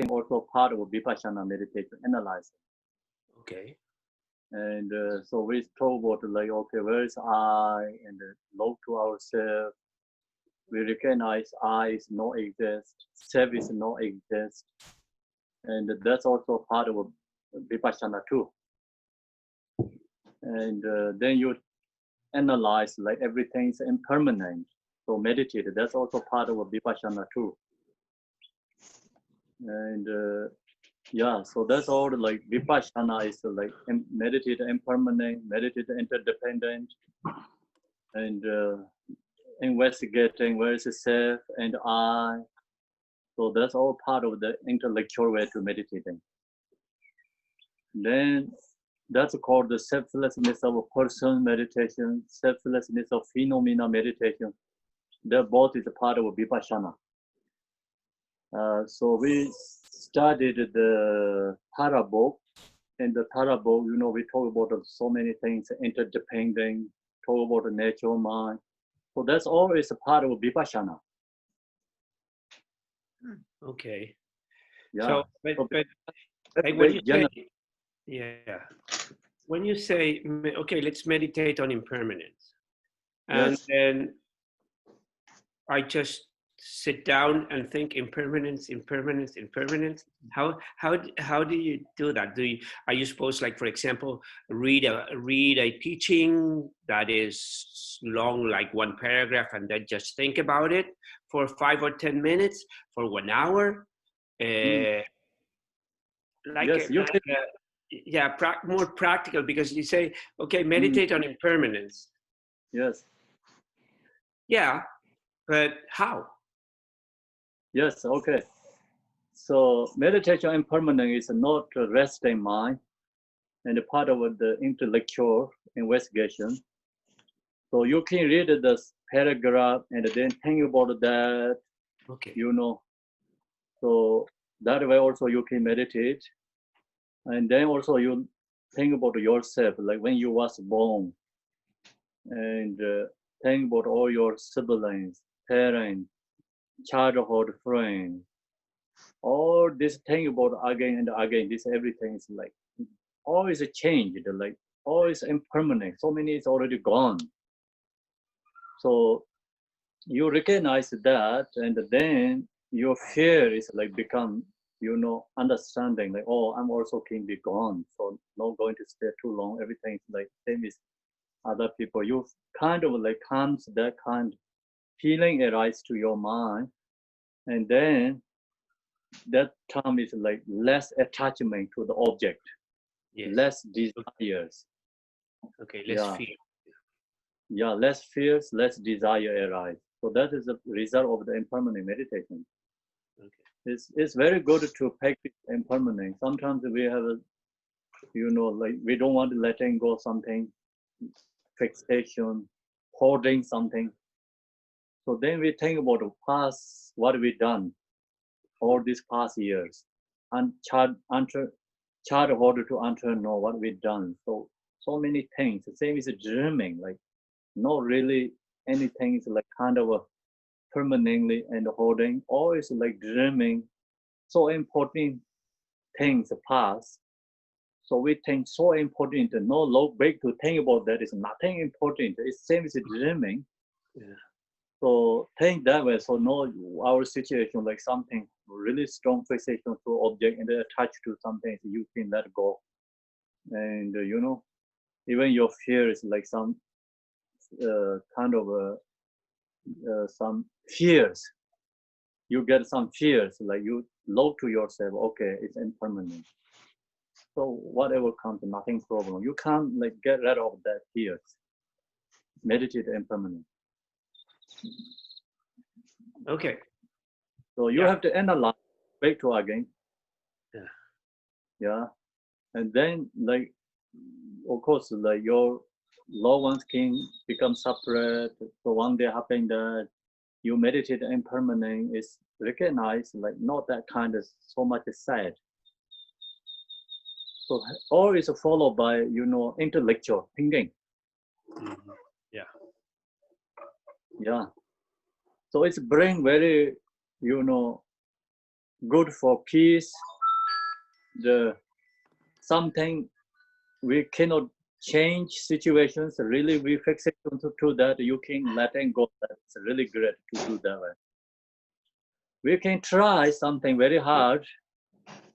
also part of Vipassana meditation analysis. Okay. And so we talk about like, okay, where is I? And look to ourselves. We recognize I is no exist, self is no exist. And that's also part of Vipassana too. And then you analyze like everything is impermanent. So meditate, that's also part of Vipassana too. And yeah, so that's all like Vipassana is like meditate impermanent, meditate interdependent, and investigating where is the self and I. So that's all part of the intellectual way to meditating. Then that's called the selflessness of a person meditation, selflessness of phenomena meditation. That both is a part of Vipassana. So we studied the Tara book. In the Tara book, we talk about so many things, interdependent, talk about the natural mind. So that's always a part of Vipassana. Okay. Yeah. So, but that's like when you general. say, yeah, when you say, okay, let's meditate on impermanence, and Yes. then I just sit down and think impermanence, impermanence, impermanence. How do you do that? Are you supposed, like, for example, read a teaching that is long, like one paragraph, and then just think about it for 5 or 10 minutes, for 1 hour? Uh, Yes, you can. yeah, more practical, because you say, okay, Mm, meditate on impermanence. yes. Yeah, but how? Yes. Okay. So meditation impermanent is not a resting mind and a part of the intellectual investigation. So you can read this paragraph and then think about that, Okay. you know. So that way also you can meditate. And then also you think about yourself, like when you was born, and think about all your siblings, parents, childhood friends, all this thing about again and again. This everything is like always changed, like always impermanent. So many is already gone. So you recognize that, and then your fear is like become, understanding, like, oh, I'm also can be gone, so not going to stay too long. Everything's like same as other people. You kind of like comes that kind feeling arise to your mind, and then that term is like less attachment to the object, Yes. less desires. Okay. Let's Yeah, feel. yeah, less fears, less desire arise. So that is the result of the impermanent meditation. Okay. It's very good to practice impermanence. Sometimes we have like we don't want to letting go something, fixation, holding something. So then we think about the past, what we done all these past years, and childhood to enter know what we done. So many things. The same is dreaming, like not really anything is like kind of a permanently and holding, always like dreaming. So important things past. So we think so important, no look back to think about that is nothing important. It's same as dreaming. Yeah. So think that way. So know our situation like something really strong fixation to object and then attach to something so you can let go. And even your fear is like some kind of some fears. You get some fears like you look to yourself. Okay, it's impermanent. So whatever comes, nothing problem. You can't like get rid of that fears. Meditate impermanent. Okay. So you Yeah. have to analyze back to again. Yeah. Yeah. And then like of course like your loved ones can become separate. So one day happen that you meditate impermanent is recognized like not that kind of so much sad. So all is followed by intellectual thinking. Mhm. Yeah. Yeah. So it's bring very you know good for peace. Something we cannot change situations. Really, we fix it to that. You can let it go. That's really great to do that way. We can try something very hard,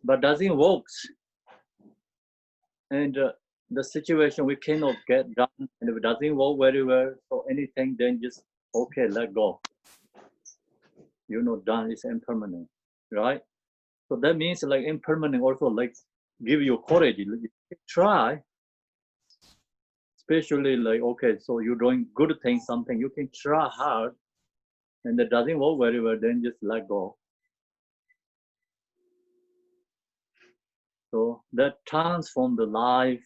but doesn't work. And the situation we cannot get done, and if it doesn't work very well, so anything, then just okay, let go. Done is impermanent, right? So that means like impermanent also like give you courage. You try, especially like okay, so you're doing good things, something you can try hard, and that doesn't work very well, then just let go. So that transforms the life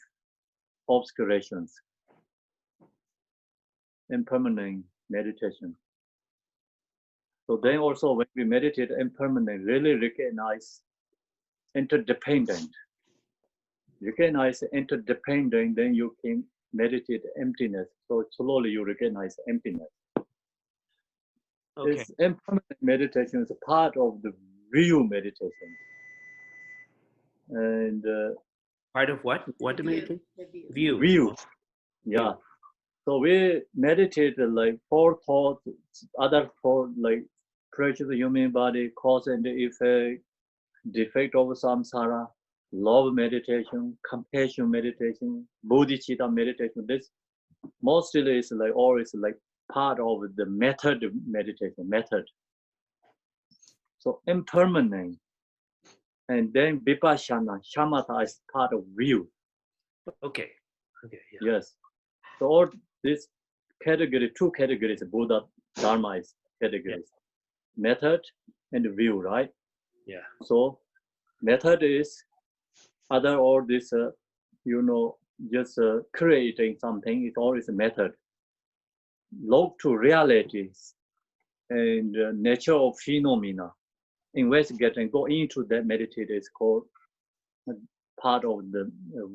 obscurations. Impermanent meditation. So then also when we meditate impermanent, really recognize interdependent. Recognize interdependent, then you can meditate emptiness. So slowly you recognize emptiness. Okay. This impermanent meditation is a part of the view meditation. And part of what? What meditation? View. View. Yeah. So we meditate like 4 thoughts, other 4 like creature the human body, cause and effect, defect of samsara, love meditation, compassion meditation, bodhicitta meditation. This mostly is like always like part of the method meditation method. So impermanent, and then vipassana, shamatha is part of view. Okay. Okay. Yeah. Yes. So all this category, 2 categories, Buddha Dharma is categories, method and view, right? Yeah. So method is other all this, just creating something. It's always a method. Look to realities and nature of phenomena. Investigate and go into that meditation is called part of the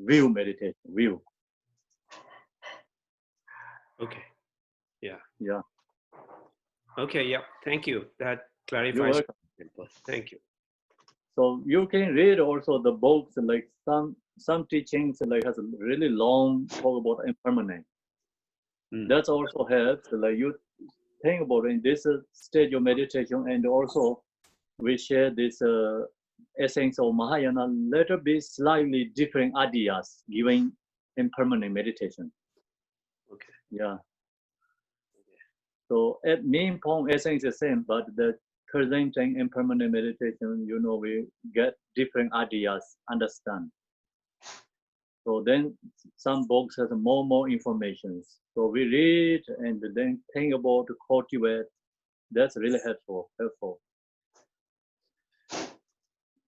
view meditation. View. Okay. Yeah. Yeah. Okay. Yeah. Thank you. That You're clarifies. welcome. Thank you. So you can read also the books, like some teachings like has a really long talk about impermanent. That also helps. Like you think about in this stage of meditation, and also we share this essence of Mahayana, little bit slightly different ideas given impermanent meditation. Okay. Yeah. So at main point essence is the same, but the presenting impermanent meditation, we get different ideas, understand. So then some books has more information. So we read and then think about to cultivate. That's really helpful.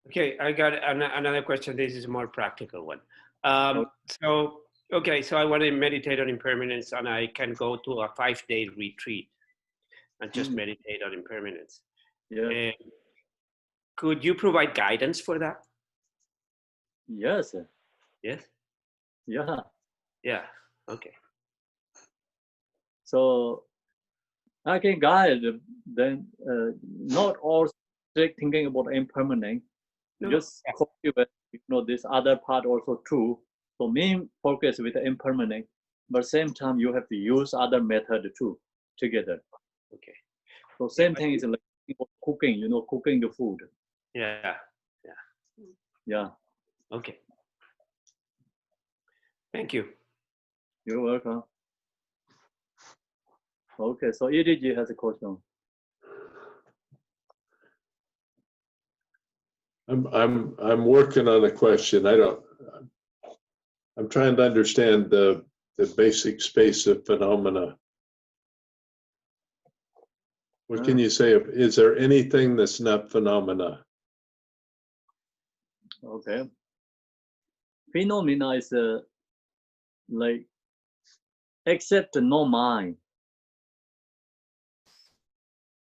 Okay, I got another question. This is a more practical one. So I want to meditate on impermanence, and I can go to a 5-day retreat and just meditate on impermanence. Yeah. Could you provide guidance for that? Yes. Yes. Yeah. Yeah. Okay. So I can guide then not all strict thinking about impermanent. No. Just cultivate, this other part also too. So main focus with the impermanent, but same time you have to use other method too together. Okay. So same thing is like cooking, cooking the food. Yeah. Yeah. Okay. Thank you. You're welcome. Okay, so EDG has a question. I'm working on a question. I'm trying to understand the basic space of phenomena. What can you say? Is there anything that's not phenomena? Okay. Phenomena is like except no mind.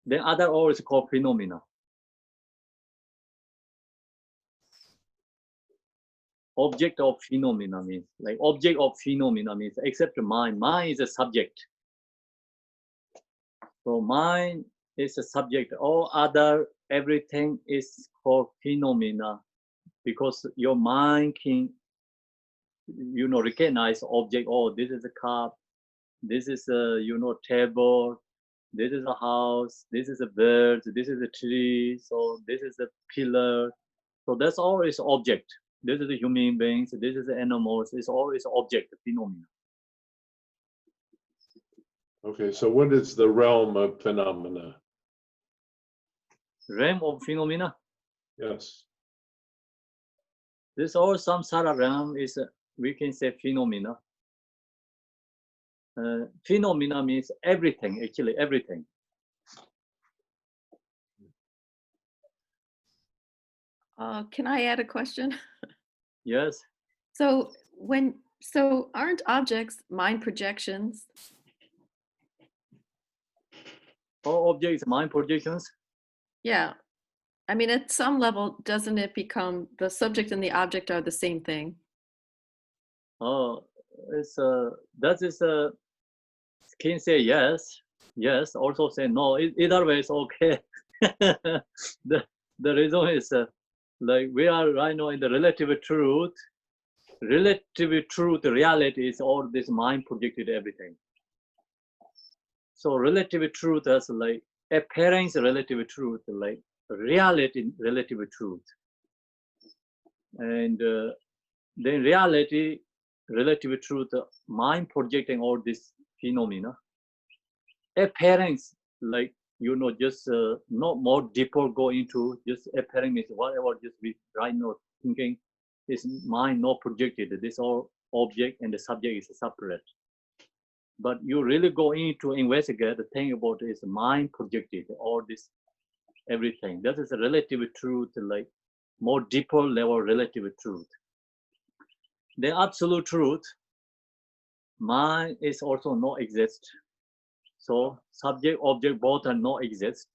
Then other all is called phenomena. Object of phenomena means like object of phenomena means except mind. Mind is a subject. So mind is a subject. All other everything is called phenomena because your mind can, recognize object. Oh, this is a cup. This is a, table. This is a house. This is a bird. This is a tree. So this is a pillar. So that's always object. This is the human beings. This is the animals. It's always object, phenomena. Okay, so what is the realm of phenomena? Realm of phenomena. Yes. This or samsara realm is, we can say phenomena. Phenomena means everything, actually everything. Can I add a question? Yes. So aren't objects mind projections? All objects, mind projections. Yeah. I mean, at some level, doesn't it become the subject and the object are the same thing? Oh, that is can say yes, yes. Also say no. Either way is okay. the reason is like we are right now in the relative truth. Relative truth, reality is all this mind projected everything. So relative truth is like appearance, relative truth, like reality, relative truth, and then reality, relative truth, mind projecting all this phenomena. Appearance, like just not more deeper go into just appearance means whatever just we right now thinking is mind not projected. This all object and the subject is separate. But you really go in to investigate the thing about is mind projected, all this everything. That is a relative truth, like more deeper level relative truth. The absolute truth, mind is also not exist. So subject, object, both are not exist.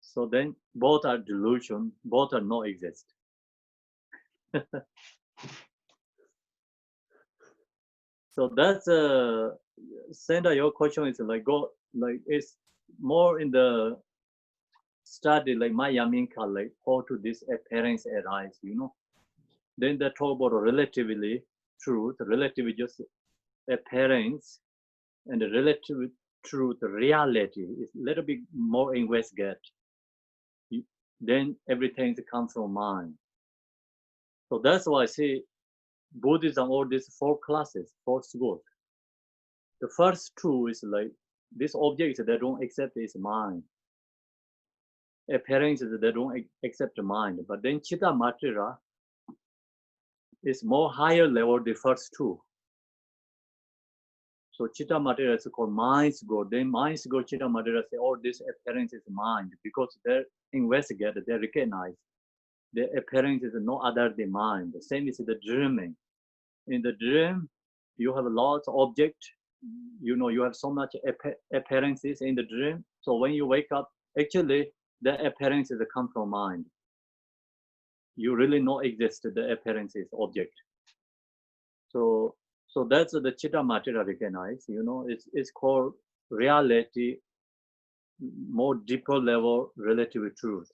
So then both are delusion, both are not exist. So that's Sandra, your question is like it's more in the study like Mayaminka, like how to this appearance arise, Then they talk about relatively truth, relatively just appearance, and the relative truth, reality is a little bit more investigate. Then everything comes from mind. So that's why I say Buddhism, all these 4 classes, 4 schools. The first 2 is like this object they don't accept is mind. Appearances they don't accept mind. But then Chitta Matira is more higher level, the first 2. So Chitta Matira is called mind's go. Then mind's go, Chitta Matira say, oh, this appearance is mind, because they investigate, they recognize the appearance is no other than mind. The same is the dreaming. In the dream, you have lots of objects. You have so much appearances in the dream. So when you wake up, actually, the appearances come from mind. You really not exist the appearances object. So that's the Chitta Matira recognize. It's called reality, more deeper level relative truth.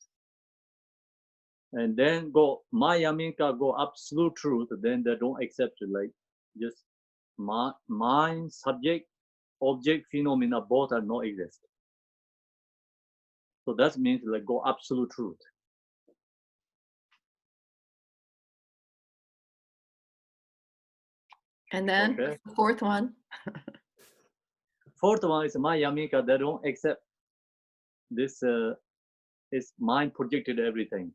And then go Mayaminka, go absolute truth. Then they don't accept it, like just mind, subject, object, phenomena, both are not exist. So that means like go absolute truth. And then Okay. the 4th one. 4th one is Mayaminka, they don't accept this is mind projected everything.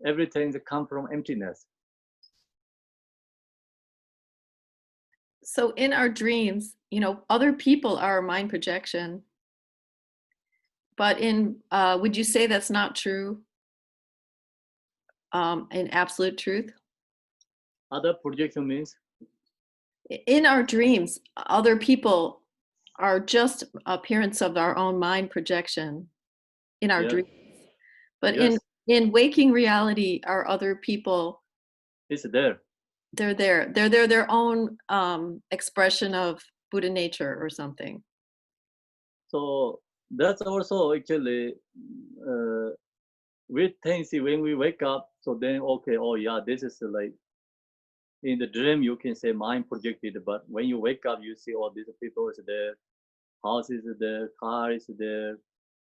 Everything that come from emptiness. So in our dreams, other people are a mind projection. But would you say that's not true in absolute truth? Other projection means? In our dreams, other people are just appearance of our own mind projection in our dreams. But yes. in waking reality, are other people? It's there. They're there. They're their own expression of Buddha nature or something. So that's also actually we tendency when we wake up. So then, okay, oh yeah, this is like in the dream you can say mind projected, but when you wake up, you see all these people is there, house is there, car is there.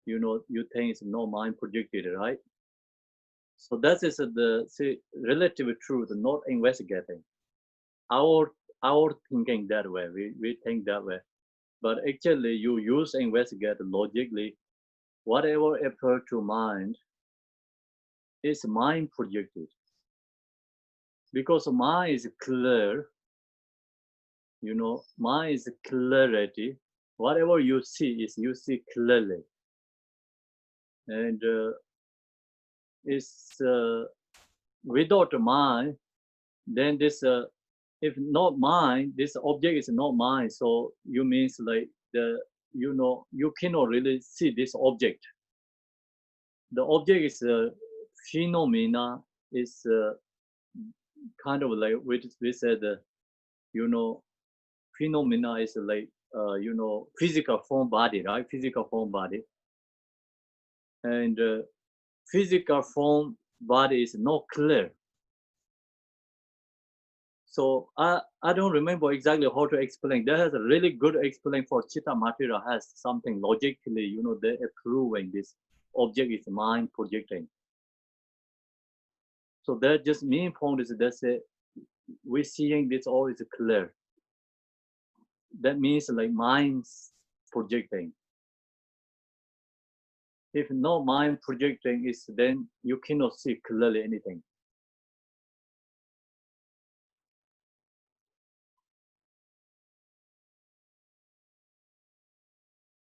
You know, you think it's no mind projected, right? So that is the say, relative truth, not investigating. Our thinking that way, we think that way. But actually, you use investigate logically. Whatever appear to mind is mind projected. Because mind is clear, you know, mind is clarity. Whatever you see is you see clearly. And it's without mind, then this, if not mind, this object is not mind. So you means like the, you know, you cannot really see this object. The object is a phenomena, is kind of like we said, you know, phenomena is like you know, physical form body, right? Physical form body, and physical form body is not clear. So I don't remember exactly how to explain. There has a really good explain for Chitta Matira has something logically, you know, they approving this object is mind projecting. So that just main point is that say we seeing this all is clear. That means like mind's projecting. If no mind projecting is, then you cannot see clearly anything.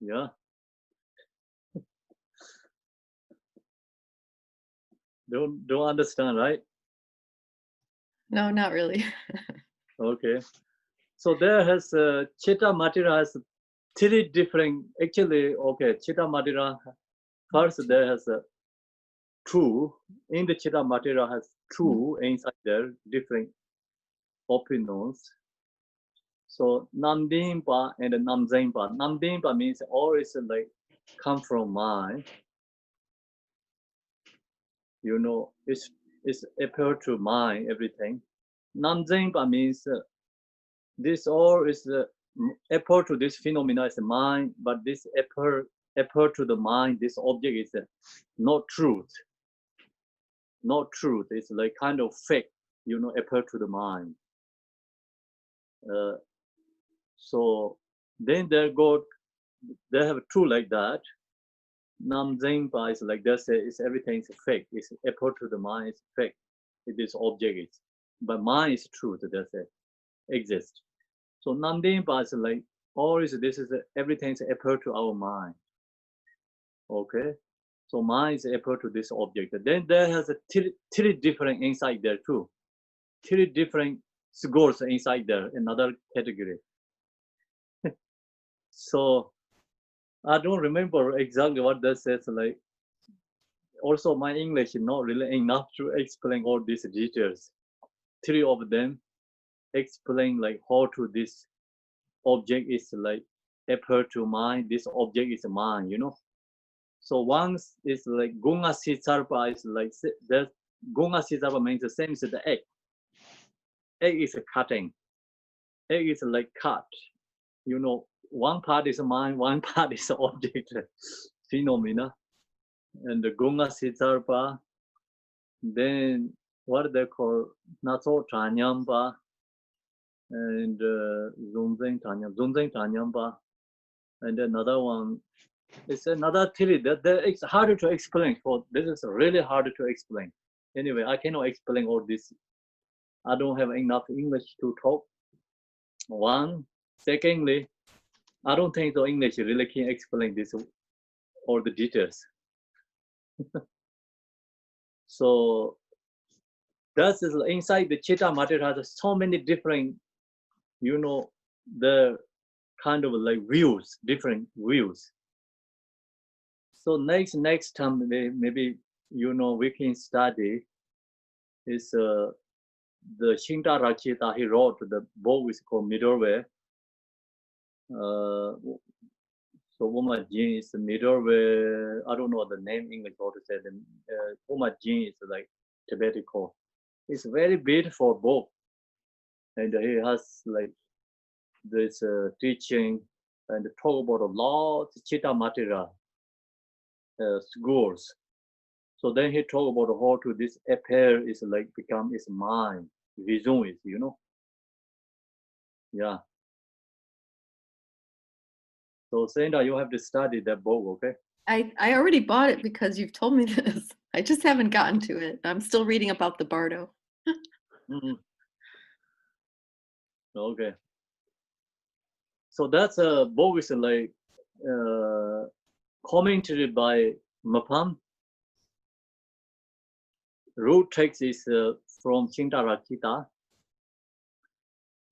Yeah. Don't understand, right? No, not really. Okay. So there has Chitta Matira has three different. Actually, okay, Chitta Matira first there has a two. In the Chitta Matira has two inside there different opinions. So Namdimpa and Namzimpa. Namdimpa means all is like come from mind. You know, it's appear to mind everything. Namzimpa means this all is appear to this phenomena is mind, but this appear to the mind. This object is not truth. Not truth. It's like kind of fake. You know, appear to the mind. So then they have two like that. Namzimpa is like they say it's everything is fake. It's appear to the mind is fake. It is object is, but mind is truth. They say exist. So Namdimpa is like all is this is everything is appear to our mind. Okay, so mind is appear to this object. Then there has a three different inside there too. Three different scores inside there. Another category. So I don't remember exactly what that says. Like also my English is not really enough to explain all these details. Three of them explain like how to this object is like appear to mind. This object is mind. You know. So once is like Gunga Sitsarpa is like that. Gunga Sitsarpa means the same as the egg. Egg is a cutting. Egg is like cut. You know, one part is mind, one part is object phenomena. And the Gunga Sitsarpa, then what they call Natso Tanyamba and Zunzeng Tanyamba, and another one. It's another theory that it's harder to explain. For this is really harder to explain. Anyway, I cannot explain all this. I don't have enough English to talk. One, secondly, I don't think the English really can explain this all the details. So that's inside the Chitta Matira has so many different, you know, the kind of like views, different views. So next time maybe you know we can study is the Shinta Rachita. He wrote the book is called Middle Way. So Woma Jin is the middle where, I don't know the name English how to say them. Woma Jin is like Tibetan call. It's very beautiful book. And he has like this teaching and talk about a lot of Chitta Matira schools. So then he talk about how to this appear is like become his mind, vision is, you know. Yeah. So Senda, you have to study that book, okay? I already bought it because you've told me this. I just haven't gotten to it. I'm still reading about the Bardo. Mhm. Okay. So that's a book is like commented by Mapam. Root text is from Chintarakita.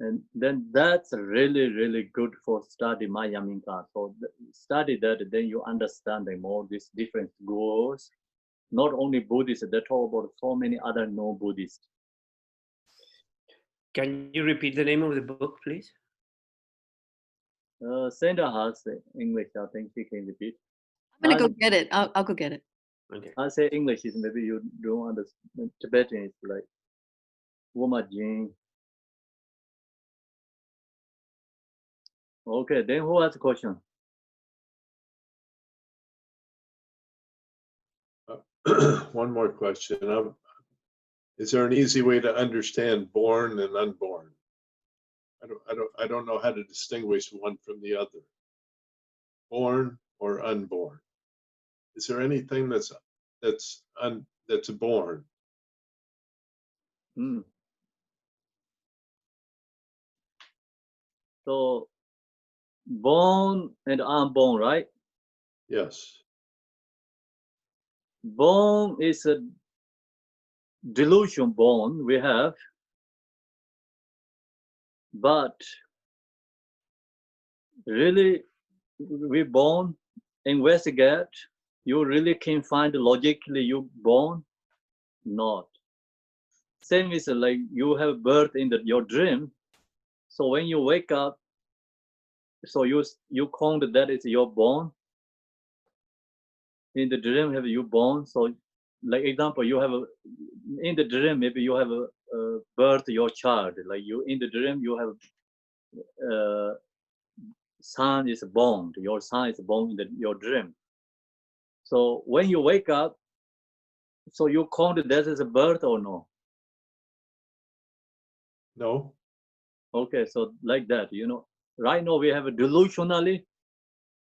And then that's really, really good for study Mayaminka. So study that, then you understand more these different schools. Not only Buddhists, they talk about so many other non-Buddhists. Can you repeat the name of the book, please? Sandra has English, I think she can repeat. I'm gonna go get it. I'll go get it. Okay. I say English is maybe you don't understand. Tibetan is like Woma Jin. Okay, then who has a question? One more question. Is there an easy way to understand born and unborn? I don't know how to distinguish one from the other. Born or unborn. Is there anything that's born? Hmm. So born and unborn, right? Yes. Born is a delusion born we have, but really we born, investigate, you really can find logically you born, not. Same is like you have birth in your dream. So when you wake up, so you count that is your born. In the dream have you born. So like example, you have in the dream maybe you have a birth your child. Like you in the dream you have son is born. Your son is born in your dream. So when you wake up, so you count that as a birth or no? No. Okay, so like that, you know. Right now we have a delusionally,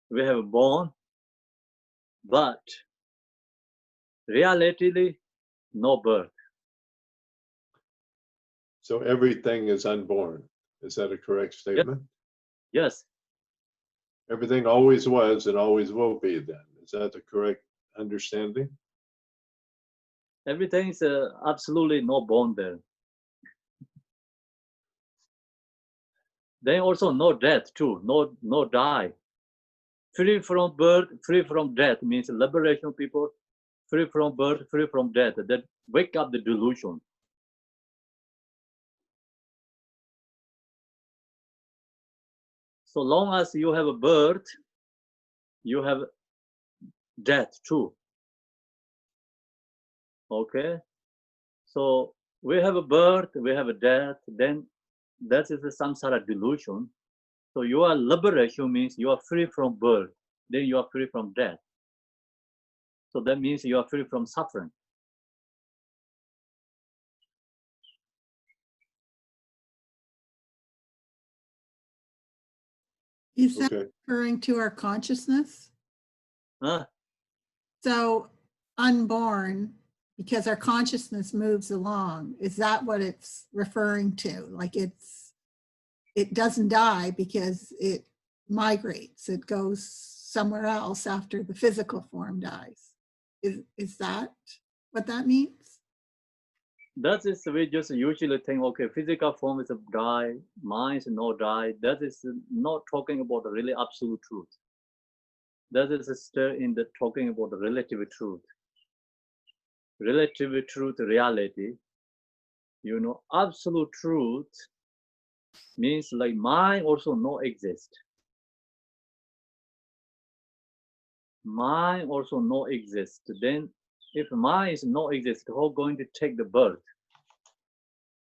we have born, but realitily, no birth. So everything is unborn. Is that a correct statement? Yes, Everything always was and always will be then. Is that the correct understanding? everything is absolutely no born there. Then also no death too, no die. Free from birth, free from death means liberation people, free from birth, free from death. That wake up the delusion. So long as you have a birth, you have death too. Okay, so we have a birth, we have a death, then that is the samsara delusion. So your liberation means you are free from birth, then you are free from death. So that means you are free from suffering. Is that Okay. referring to our consciousness? Huh? So unborn, because our consciousness moves along, is that what it's referring to? Like it doesn't die because it migrates, it goes somewhere else after the physical form dies. Is that what that means? That is, we just usually think, okay, physical form is a die, mind is no die. That is not talking about the really absolute truth. That is still in the talking about the relative truth. Relative truth, reality. You know, absolute truth means like mind also no exist. mind also no exist. Then if mind is no exist, how going to take the birth?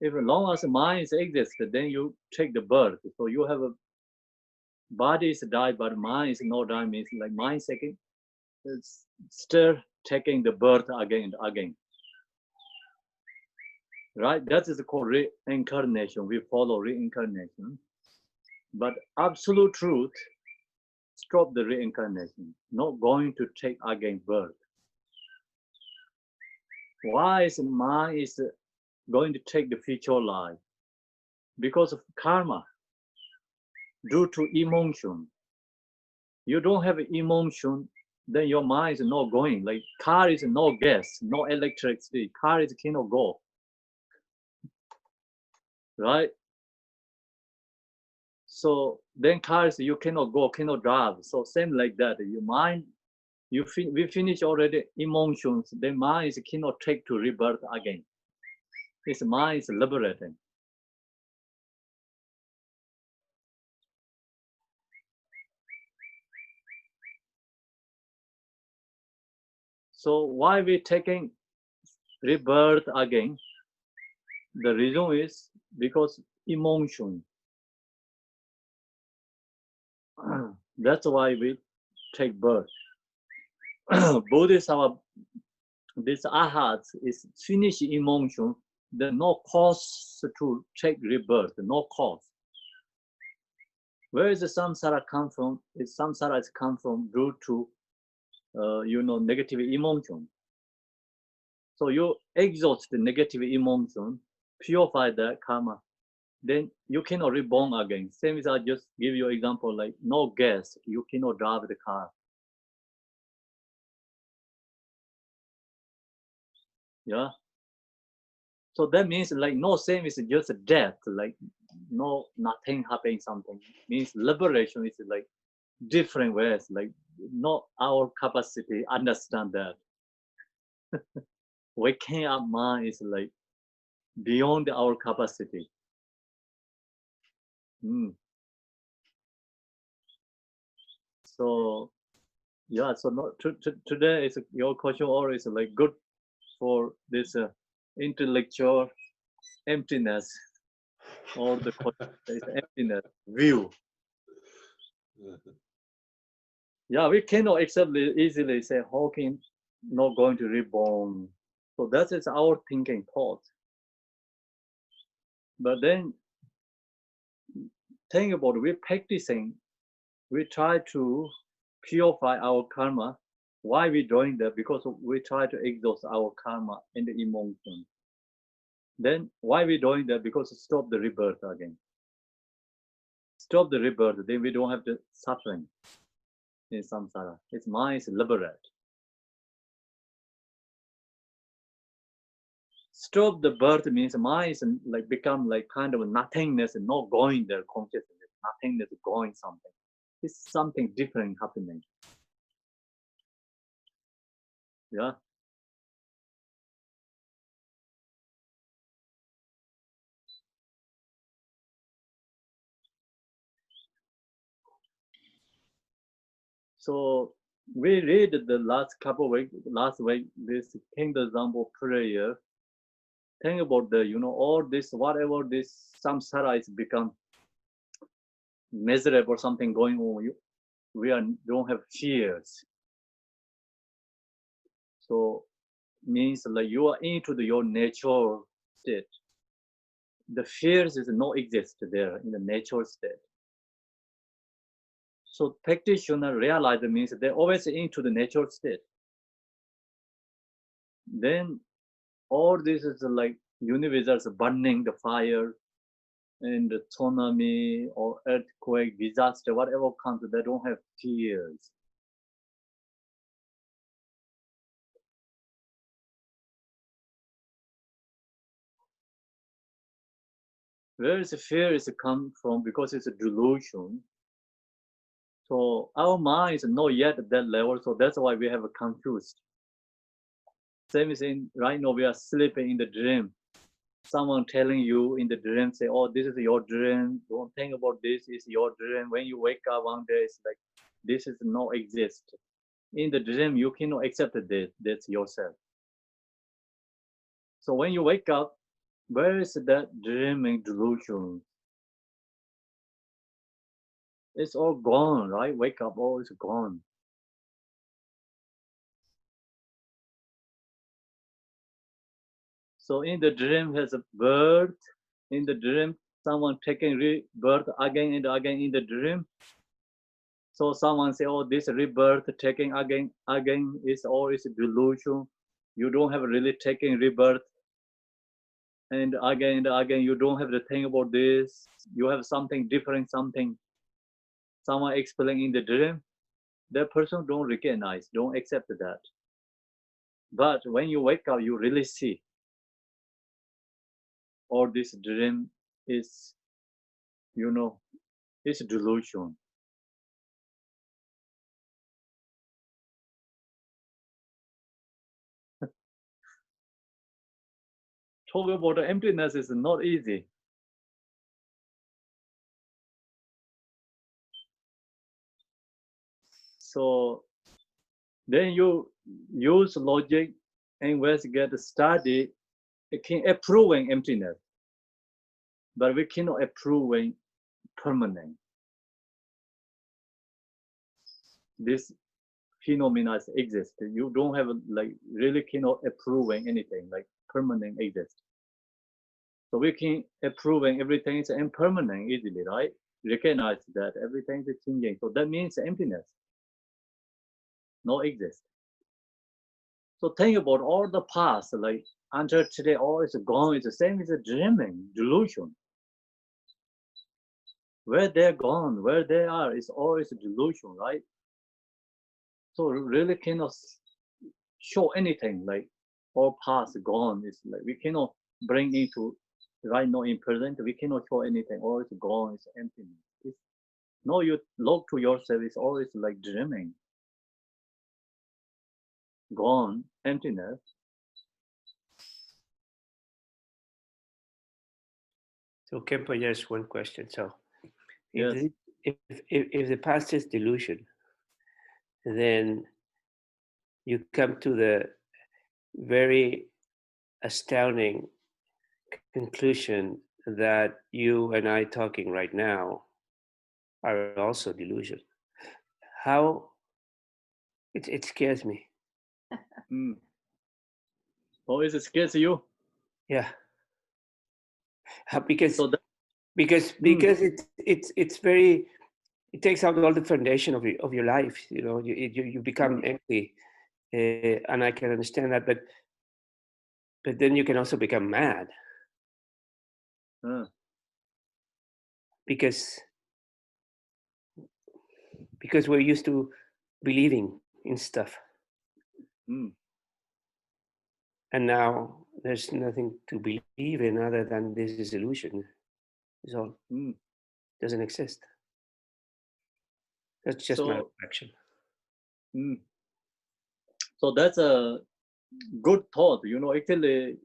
If as long as mind is exist, then you take the birth. So you have a body is died, but mind is not died, means like mind second, it's still taking the birth again and again. Right? That is called reincarnation. We follow reincarnation. But absolute truth, stop the reincarnation, not going to take again birth. Why is mind is going to take the future life? Because of karma, due to emotion. You don't have emotion, then your mind is not going. Like car is no gas, no electricity. Car is cannot go. Right? So then cars you cannot go, cannot drive. So same like that. Your mind, we finish already emotions. Then mind is cannot take to rebirth again. Its mind is liberating. So why we taking rebirth again? The reason is because emotion. That's why we take birth. Buddhists have this ahats is finish emotion. There's no cause to take rebirth, no cause. Where is the samsara come from? Is samsara is come from due to negative emotion. So you exhaust the negative emotion, purify the karma, then you cannot reborn again. Same as I just give you example, like no gas, you cannot drive the car. Yeah. So that means like no same is just death, like no nothing happening something. Means liberation is like different ways, like not our capacity understand that. Waking up mind is like beyond our capacity. So yeah, so not today is your question always like good for this intellectual emptiness or the emptiness view. Yeah, we cannot accept easily say Hawking not going to reborn. So that is our thinking thought. But then think about it, we're practicing, we try to purify our karma. Why we doing that? Because we try to exhaust our karma and the emotion. Then why we doing that? Because stop the rebirth again. Stop the rebirth, then we don't have the suffering in samsara. Its mind is liberate. Stop the birth means mind is like become like kind of nothingness and not going there consciousness. Nothingness going something. It's something different happening. Yeah. So we read the last couple of weeks, last week, this Kingdom Zambo prayer. Think about the, all this, whatever this samsara is become miserable or something going on, we don't have fears. So means like you are into your natural state. The fears is not exist there in the natural state. So practitioner realize it means they're always into the natural state. Then all this is like universe burning the fire and the tsunami or earthquake, disaster, whatever comes, they don't have fears. Where is the fear is come from? Because it's a delusion. So our mind is not yet at that level, so that's why we have a confused. Same as in right now we are sleeping in the dream. Someone telling you in the dream, say, oh, this is your dream. Don't think about this, it's your dream. When you wake up one day, it's like, this is not exist. In the dream, you cannot accept that that's yourself. So when you wake up, where is that dreaming delusion? It's all gone, right? Wake up, all is gone. So in the dream has a birth. In the dream, someone taking rebirth again and again in the dream. So someone say, oh, this rebirth taking again is always a delusion. You don't have really taking rebirth. And again, you don't have to think about this. You have something different, something someone explain in the dream. That person don't recognize, don't accept that. But when you wake up, you really see, or this dream is, it's delusion. Talk about the emptiness is not easy. So then you use logic, investigate, study, it can approving emptiness, but we cannot approving permanent. This phenomena exist. You don't have like really cannot approving anything like permanent exist. So we can approving everything is impermanent easily, right? Recognize that everything is changing. So that means emptiness, no exist. So think about all the past, like until today, all is gone. It's the same as a dreaming, delusion. Where they're gone, where they are, is always a delusion, right? So really cannot show anything like all past gone. It's like we cannot bring into right now in present. We cannot show anything. All is gone. It's emptiness. No, you look to yourself. It's always like dreaming. Gone, emptiness. So Kempo, just one question. So Yes. if the past is delusion, then you come to the very astounding conclusion that you and I talking right now are also delusion. How it scares me. Oh, it scares you? Yeah. Because So that, because it's very, it takes out all the foundation of your life. You know, you become empty, and I can understand that. But then you can also become mad because we're used to believing in stuff, and now there's nothing to believe in other than this is illusion. Is all. Doesn't exist. That's just my reflection. So that's a good thought. You know, actually,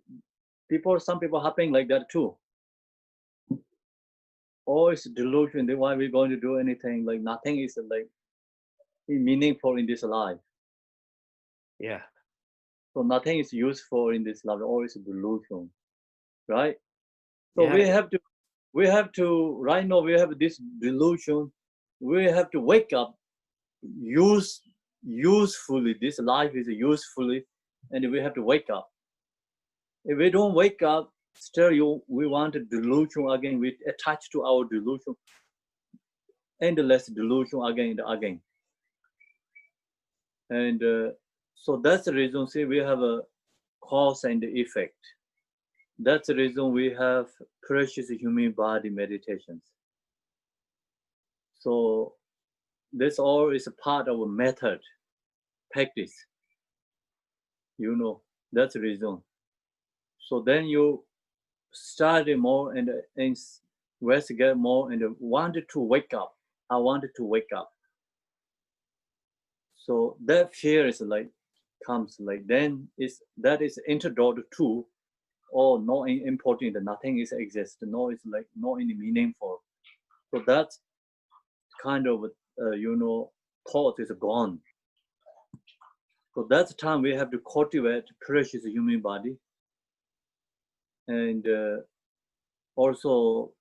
some people happening like that too. Oh, it's delusion. Then why are we going to do anything? Like nothing is like meaningful in this life. Yeah. So nothing is useful in this life. Always delusion, right? So Yeah. we have to right now. We have this delusion. We have to wake up, usefully. This life is usefully, and we have to wake up. If we don't wake up, still we want a delusion again. We attach to our delusion, endless delusion again and again. And so that's the reason. See, we have a cause and effect. That's the reason we have precious human body meditations. So this all is a part of a method, practice. You know, that's the reason. So then you study more and investigate more and wanted to wake up. I wanted to wake up. So that fear is like comes like then that is introduced to no important, nothing is exist, no it's like no any meaningful. So that kind of thought is gone. So that's the time we have to cultivate precious human body, and also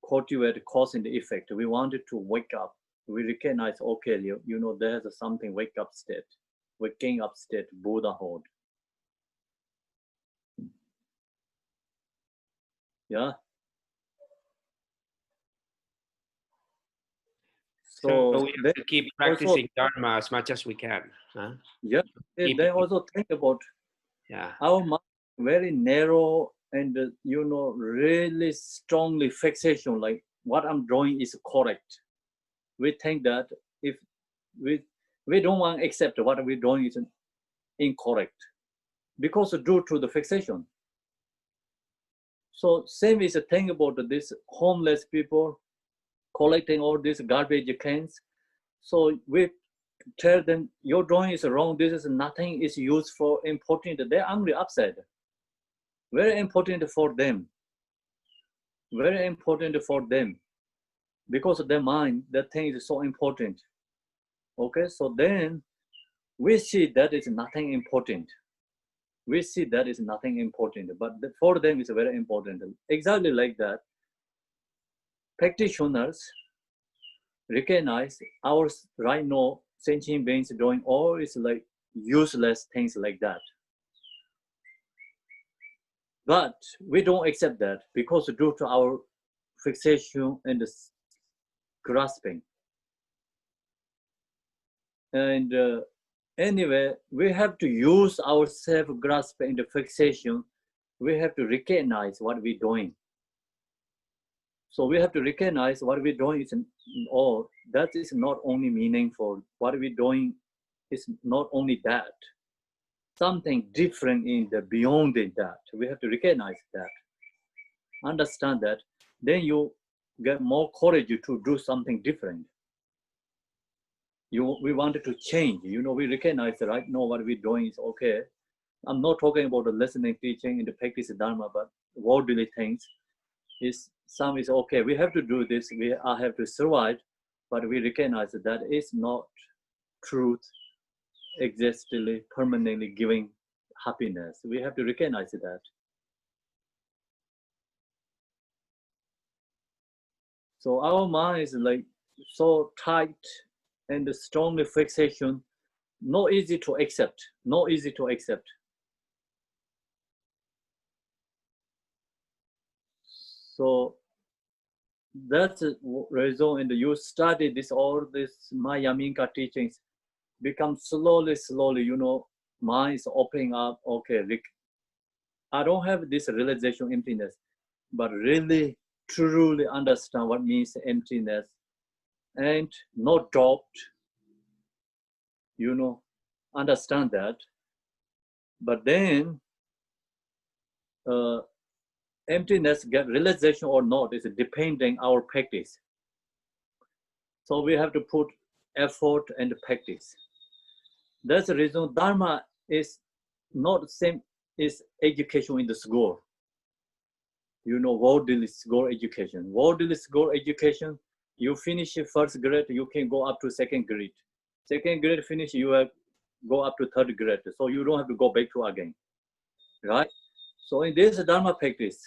cultivate cause and effect. We wanted to wake up. We recognize, okay, you know, there's something wake up state, waking up state, Buddhahood. Yeah. So So we they have to keep practicing Dharma as much as we can. Huh? yeah, Keep they it. also think about Yeah. our mind very narrow and you know, really strongly fixation, like what I'm drawing is correct. We think that if we don't want to accept what we're doing is incorrect because due to the fixation. So same is a thing about this homeless people collecting all these garbage cans. So we tell them your drawing is wrong. This is nothing is used for important. They're angry, upset. Very important for them. Very important for them because of their mind. That thing is so important. Okay, so then we see that is nothing important. We see that is nothing important, but for them it's very important. Exactly like that, practitioners recognize our right now sentient beings doing all is like useless things like that. But we don't accept that because due to our fixation and grasping. And anyway, we have to use our self-grasp and fixation. We have to recognize what we're doing. So we have to recognize what we're doing is all. That is not only meaningful. What we're doing is not only that. Something different in the beyond that. We have to recognize that, understand that. Then you get more courage to do something different. We wanted to change. You know, we recognize that right now what we're doing is okay. I'm not talking about the listening, teaching, and the practice of Dharma, but worldly things. Is some is okay. We have to do this. I have to survive, but we recognize that that is not truth, existently, permanently giving happiness. We have to recognize that. So our mind is like so tight and strongly fixation, not easy to accept, not easy to accept. So that's the reason, and you study this, all this Mayaminka teachings, become slowly, you know, mind is opening up. Okay, I don't have this realization emptiness, but really, truly understand what means emptiness and not doubt, you know, understand that. But then emptiness get realization or not is depending our practice. So we have to put effort and practice. That's the reason Dharma is not the same as education in the school. You know, worldly school education. Worldly school education, you finish first grade, you can go up to second grade. Second grade finish, you have go up to third grade. So you don't have to go back to again, right? So in this Dharma practice,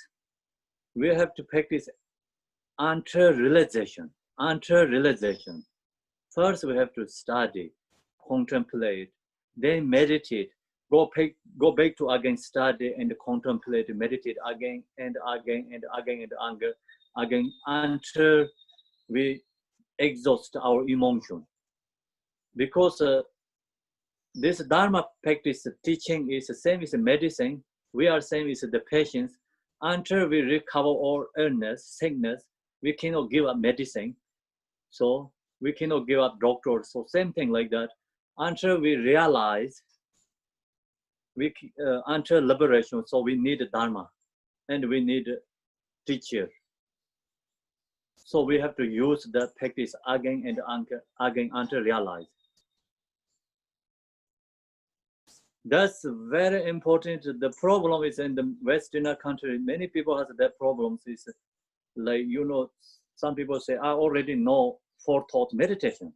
we have to practice until realization, until realization. First, we have to study, contemplate, then meditate, go back to again study and contemplate, meditate again and again and again and again until we exhaust our emotion. Because this Dharma practice teaching is the same as medicine. We are same as the patients. Until we recover all illness, sickness, we cannot give up medicine. So we cannot give up doctors. So same thing like that. Until we realize, until liberation, so we need Dharma and we need a teacher. So we have to use that practice again and again until realize. That's very important. The problem is in the Western country, many people have that problems. Is like, you know, some people say, I already know four thought meditation.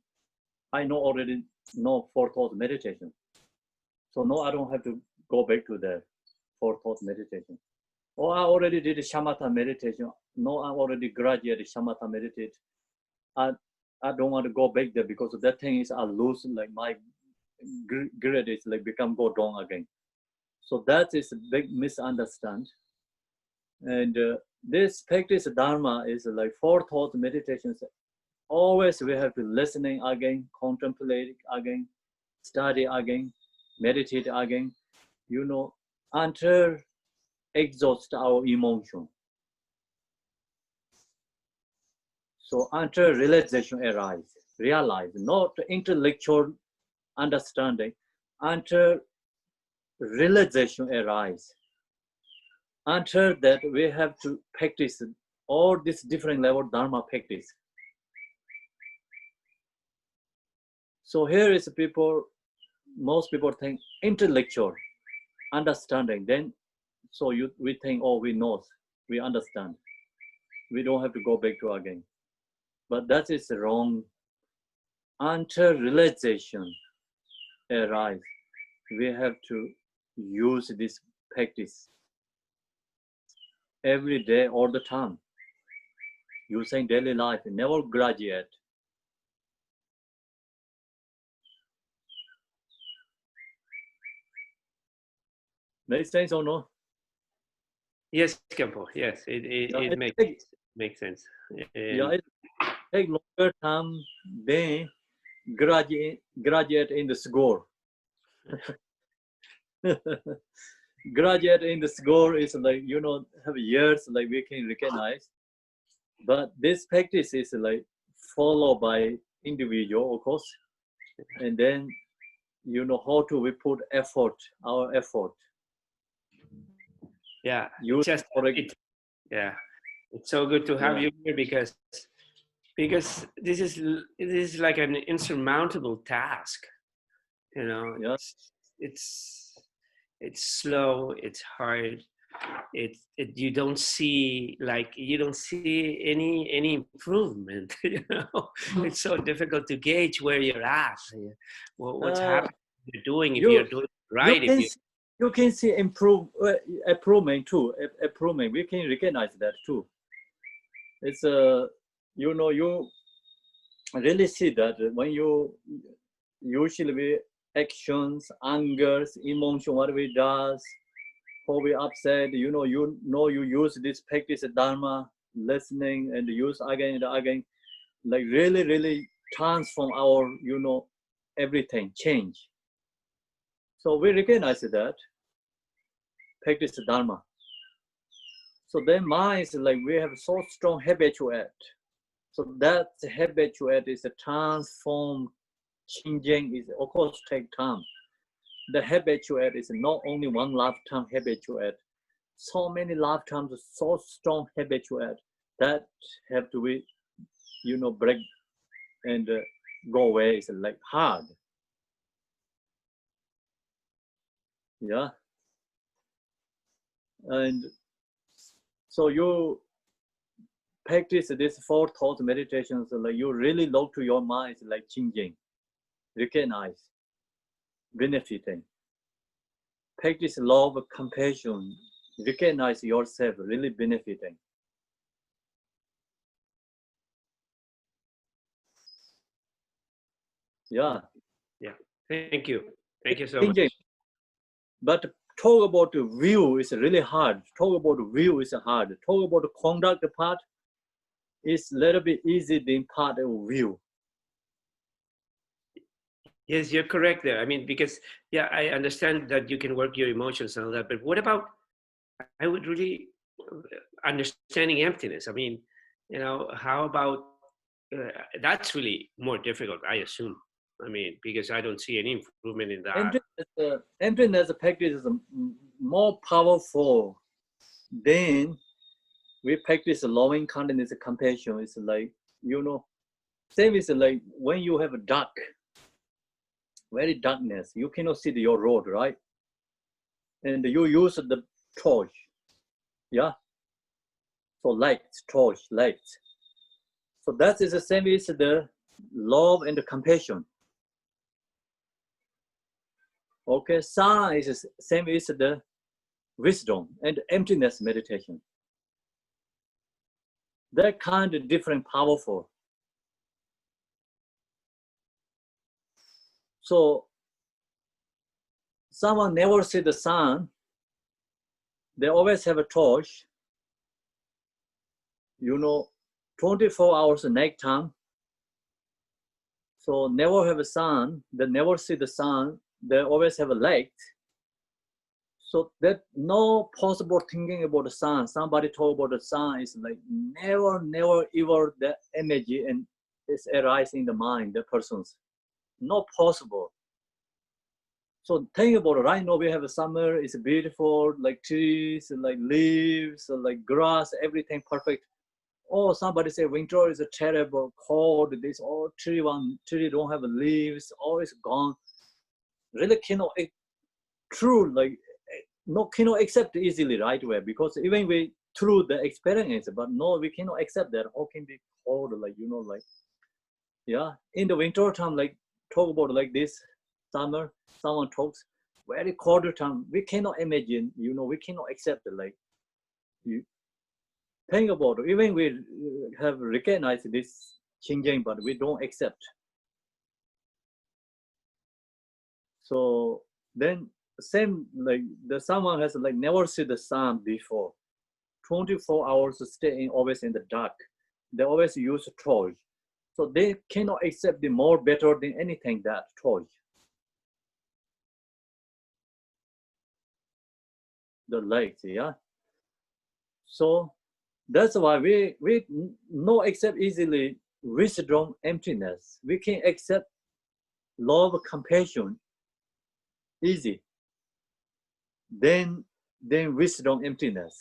I already know four thought meditation. So no, I don't have to go back to the four thought meditation. Oh, I already did shamatha meditation. No, I already graduated shamatha meditation. I don't want to go back there because that thing is I lose like my grade is like become go down again. So that is a big misunderstanding. And this practice Dharma is like four thought meditations. Always we have to listening again, contemplate again, study again, meditate again, you know, until exhaust our emotion. So until realization arises, realize, not intellectual understanding, until realization arises. Until that, we have to practice all this different level Dharma practice. So here is people, most people think intellectual understanding. Then, so we think, oh, we know, we understand. We don't have to go back to again. But that is wrong. Until realization arises, we have to use this practice every day, all the time. Using daily life, never graduate. Make sense or no? Yes, Kempo. Yes, it makes sense. Yeah, it take longer time than graduate in the school. Graduate in the school is like, you know, have years like we can recognize. But this practice is like followed by individual, of course. And then, you know, how to we put effort, our effort. Yeah, Use just for yeah, it's so good to have Yeah. you here because this is like an insurmountable task. You know, Yeah. it's slow, it's hard. You don't see any improvement. You know, it's so difficult to gauge where you're at, what's happening, you're doing, if you- you're doing it right. You can see improvement too. Improvement, we can recognize that too. It's you know, you really see that when you usually we actions, angers, emotion, what we does, how we upset, you know you use this practice Dharma, listening and use again and again, like really transform our, you know, everything change. So we recognize that practice Dharma. So then mind is like we have so strong habituate. So that habituate is a transform, changing is of course take time. The habituate is not only one lifetime habituate. So many lifetimes, so strong habituate that have to be, you know, break and go away. It's like hard. Yeah. And so you practice this four thought meditations, like you really look to your mind, like changing, recognize, benefiting. Practice love, compassion, recognize yourself really benefiting. Yeah. Yeah. Thank you so Changing. much. But talk about the view is really hard. Talk about the view is hard. Talk about the conduct part is a little bit easy than part of view. Yes, you're correct there. I mean, because yeah, I understand that you can work your emotions and all that, but what about, I would really understanding emptiness. I mean, you know, how about that's really more difficult, I assume. I mean, because I don't see any improvement in that. Emptiness practice is more powerful than we practice loving kindness, compassion. It's like, you know, same is like when you have a dark, very darkness, you cannot see your road, right? And you use the torch, yeah? So light, torch, light. So that is the same as the love and the compassion. Okay, San is same as the wisdom and emptiness meditation. They're kind of different, powerful. So someone never see the sun, they always have a torch, 24 hours nighttime. So never have a sun, they never see the sun, they always have a light. So that no possible thinking about the sun. Somebody talk about the sun is like never ever the energy and it's arising in the mind, the persons. Not possible. So think about it. Right now we have a summer, it's beautiful, like trees, like leaves, like grass, everything perfect. Oh, somebody say winter is a terrible, cold, this all tree don't have leaves, all is gone. Really cannot, true, like, no cannot accept easily right away, because even we through the experience, but no, we cannot accept that. How can be cold, like, like, yeah, in the winter time, like, talk about like this summer, someone talks very cold time, we cannot imagine, we cannot accept it, like, you think about it, even we have recognized this changing, but we don't accept. So then same, like, someone has like never seen the sun before, 24 hours staying always in the dark, they always use torch, so they cannot accept the more better than anything that torch, the light, yeah. So that's why we no accept easily wisdom, emptiness. We can accept love, compassion easy, then wisdom, emptiness.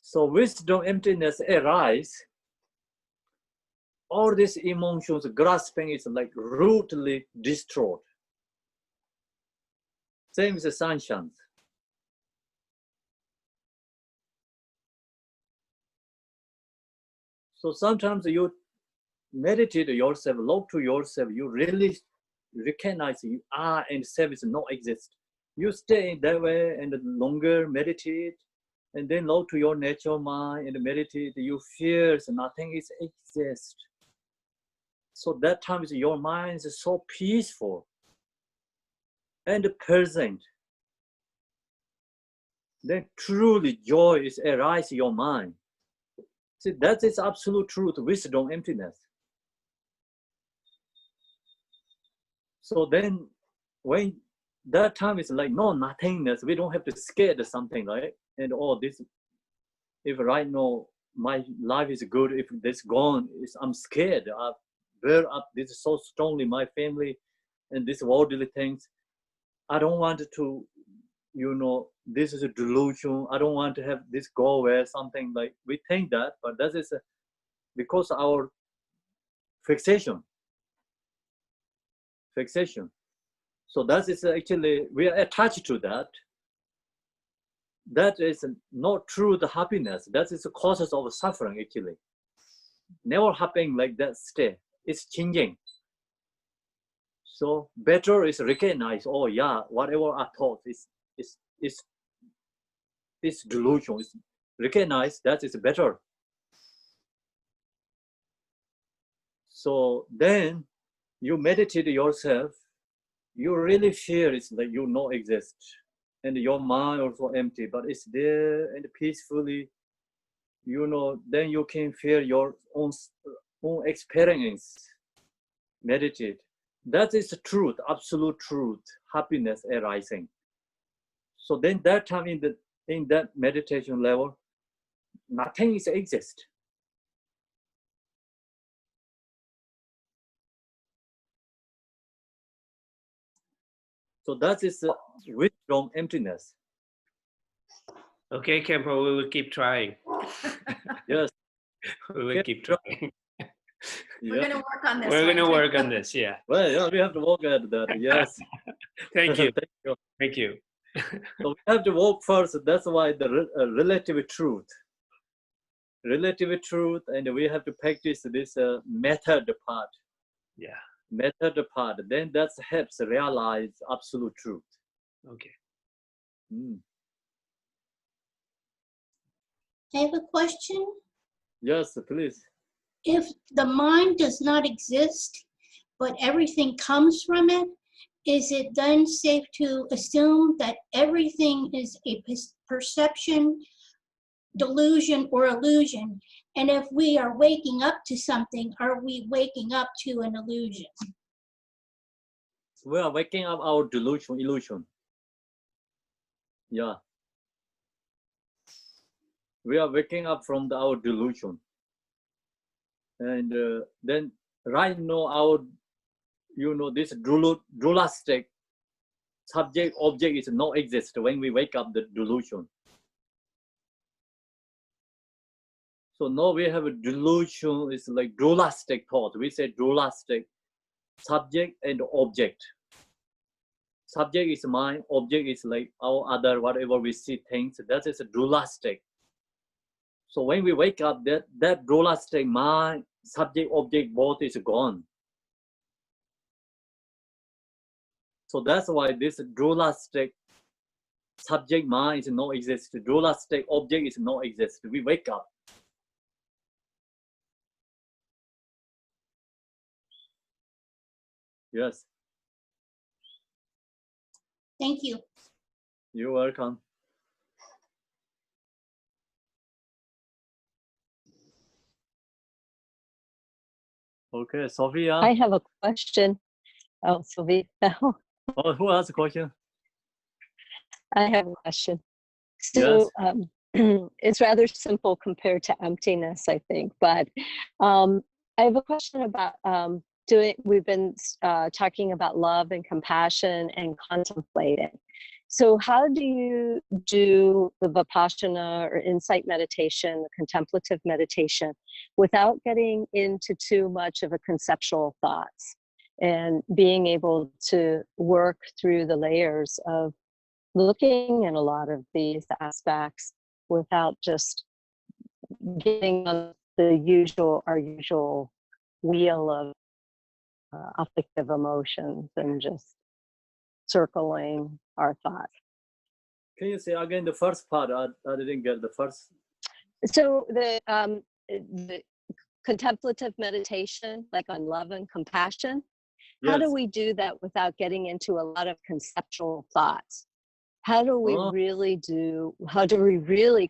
So wisdom, emptiness arise, all these emotions grasping is like rudely destroyed. Same as the sunshine. So sometimes you meditate yourself, look to yourself, you really recognize you are and self is not exist. You stay in that way and longer meditate, and then look to your natural mind and meditate, you feel nothing is exist. So that time your mind is so peaceful and present. Then truly joy is arise in your mind. See, that is absolute truth, wisdom, emptiness. So then when that time is like no nothingness, we don't have to scared something, right? And all this, if right now my life is good, if this gone, I'm scared. I bear up this so strongly, my family and this worldly things. I don't want to, this is a delusion. I don't want to have this go away, something like we think that, but that is because our fixation. So that is actually, we are attached to that. That is not true the happiness. That is the causes of suffering actually. Never happening like that state. It's changing. So better is recognize, oh yeah, whatever I thought is delusion. Is recognize that is better. So then you meditate yourself, you really feel it's like you not exist. And your mind also empty, but it's there and peacefully, then you can feel your own experience, meditate. That is the truth, absolute truth, happiness arising. So then that time in that meditation level, nothing is exist. So that is wisdom, emptiness. Okay, Khenpo, we will keep trying. Yes. We will keep trying. We're going to work on this. We're going to one. work on this, yeah. Well, yeah, we have to work at that. Yes. Thank you. Thank you. Thank you. So we have to work first. That's why the relative truth, and we have to practice this method part. Yeah. method part, then that helps realize absolute truth. Okay. Mm. I have a question. Yes, please. If the mind does not exist, but everything comes from it, is it then safe to assume that everything is a perception, delusion, or illusion? And if we are waking up to something, are we waking up to an illusion? We are waking up our delusion, illusion. Yeah. We are waking up from our delusion. And then right now, this dualistic subject object is not exist when we wake up the delusion. So now we have a delusion, it's like dualistic thought. We say dualistic subject and object. Subject is mind, object is like our other, whatever we see things, that is a dualistic. So when we wake up, that dualistic mind, subject, object, both is gone. So that's why this dualistic subject mind is not exist. Dualistic object is not exist. We wake up. Yes, Thank you. you're welcome. Okay, Sophia. I have a question. Oh, Sylvie. Oh, who asked a question? I have a question. So it's rather simple compared to emptiness, I think. But I have a question about we've been talking about love and compassion and contemplating. So how do you do the Vipassana or insight meditation, the contemplative meditation, without getting into too much of a conceptual thoughts and being able to work through the layers of looking at a lot of these aspects without just getting on our usual wheel of afflictive emotions and just circling our thoughts? Can you say again the first part? I didn't get the first. So the contemplative meditation, like on love and compassion, how do we do that without getting into a lot of conceptual thoughts? How do we really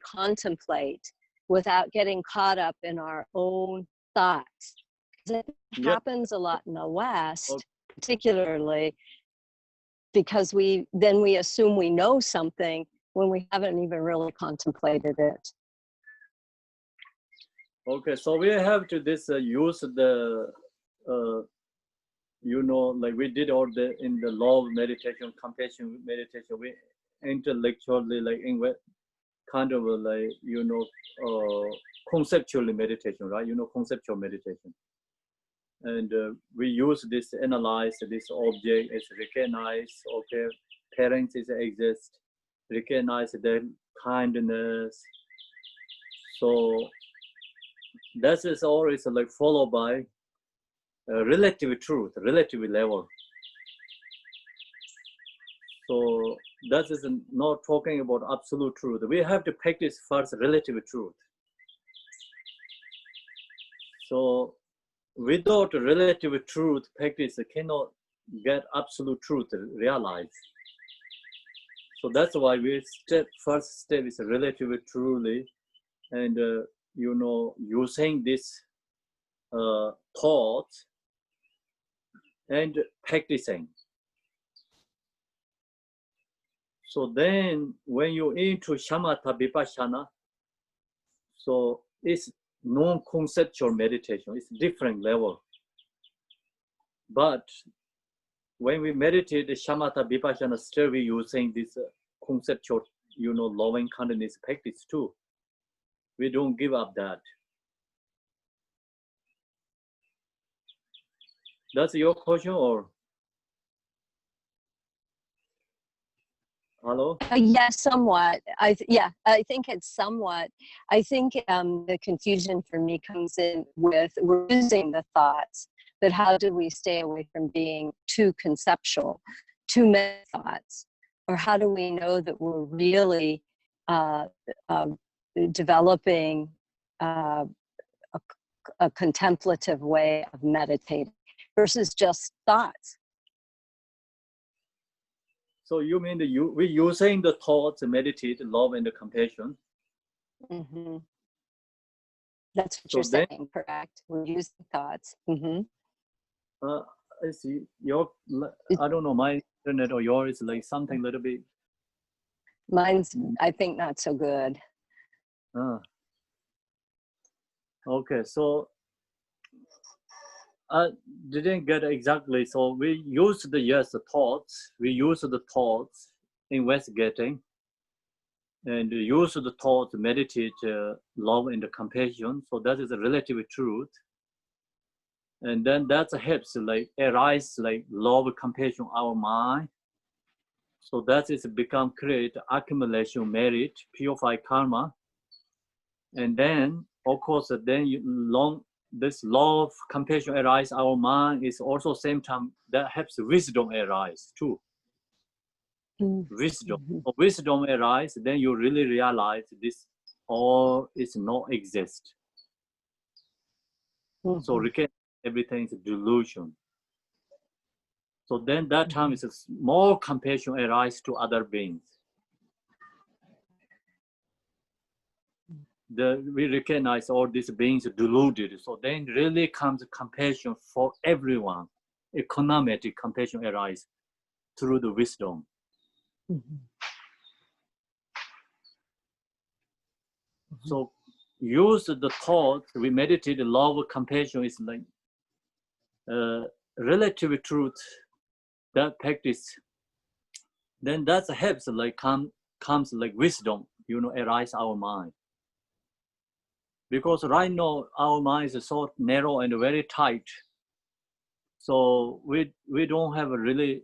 contemplate without getting caught up in our own thoughts? It happens a lot in the West, particularly because we assume we know something when we haven't even really contemplated it. Okay, so we have to use the like we did all in the love meditation, compassion meditation. We intellectually kind of conceptually meditation, right? Conceptual meditation. And we use this, analyze this object, is recognize, okay, parents exist, recognize their kindness. So that is always followed by relative truth, relative level. So that is not talking about absolute truth. We have to practice first relative truth. So without relative truth practice, cannot get absolute truth realized. So that's why first step is relative truly, and using this thought and practicing. So then when you into shamatha vipassana, so it's non-conceptual meditation. It's different level. But when we meditate the shamatha vipassana, still we using this conceptual, loving kindness practice too. We don't give up that. That's your question, or? Hello? Yes, somewhat. I think it's somewhat. I think the confusion for me comes in with we're using the thoughts, but how do we stay away from being too conceptual, too many thoughts? Or how do we know that we're really developing a contemplative way of meditating versus just thoughts? So you mean that we're using the thoughts to meditate love and the compassion? Mm-hmm. That's what So you're then- saying, correct? We're using thoughts. Mm-hmm. I see I don't know, my internet or yours is like something a little bit. Mine's, I think, not so good. Okay, so I didn't get exactly. So we use the thoughts. We use the thoughts investigating, and use the thoughts to meditate love and compassion. So that is a relative truth. And then that helps like arise like love, compassion, our mind. So that is become create accumulation merit, purify karma. And then of course then this love, compassion arise our mind is also same time that helps wisdom arise too. Wisdom. So wisdom arise, then you really realize this all is not exist. So everything is delusion. So then that time is more compassion arise to other beings. We recognize all these beings deluded. So then really comes compassion for everyone. Economic compassion arise through the wisdom. So use the thought, we meditate love, compassion is like relative truth, that practice. Then that helps like comes like wisdom, arise our mind. Because right now our mind is so narrow and very tight. So we don't have a really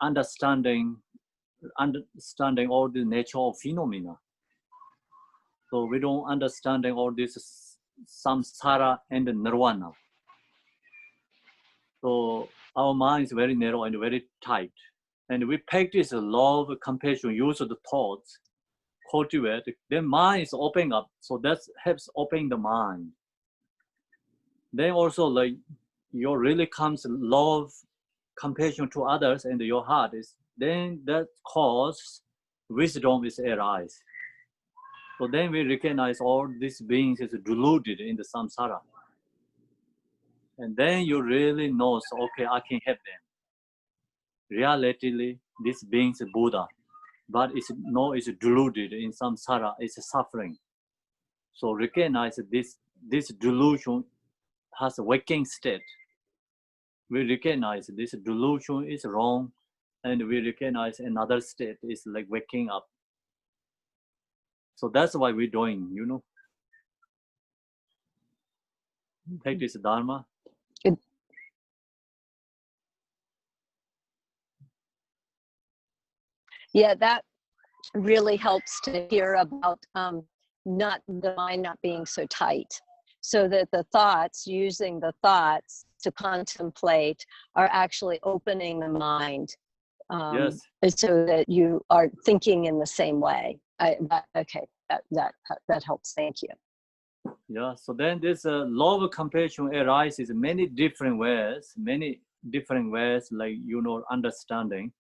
understanding all the nature of phenomena. So we don't understanding all this samsara and nirvana. So our mind is very narrow and very tight. And we practice love, compassion, use of the thoughts, cultivate, then mind is opening up. So that helps open the mind. Then also like your really comes love, compassion to others and your heart is, then that cause wisdom is arise. So then we recognize all these beings is deluded in the samsara. And then you really know, so, okay, I can help them. Realitily, this being is Buddha, but it's deluded in samsara, it's suffering. So recognize this delusion has a waking state. We recognize this delusion is wrong, and we recognize another state is like waking up. So that's why we're doing, practice Dharma. Yeah, that really helps to hear about not the mind not being so tight, so that the thoughts, using the thoughts to contemplate, are actually opening the mind. Yes. So that you are thinking in the same way. That helps. Thank you. Yeah. So then this love, compassion arises many different ways, like understanding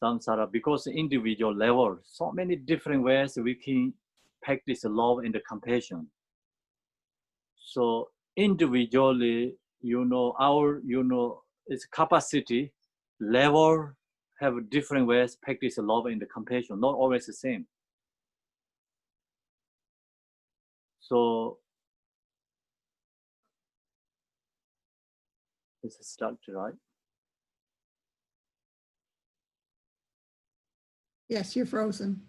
samsara, because individual level, so many different ways we can practice love and the compassion. So individually, our its capacity level have different ways practice love and the compassion, not always the same. So it's a structure, right? Yes, you're frozen.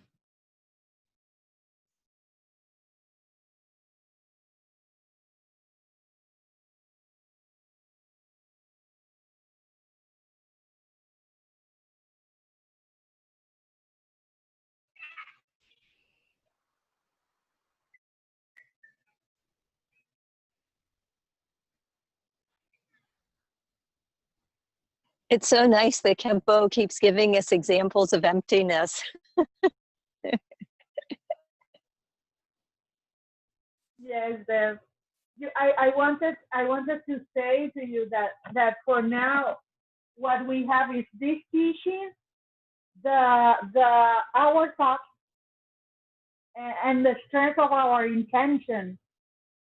It's so nice that Kempo keeps giving us examples of emptiness. Yes, Deb. I wanted to say to you that for now, what we have is this teaching, our thoughts, and the strength of our intention.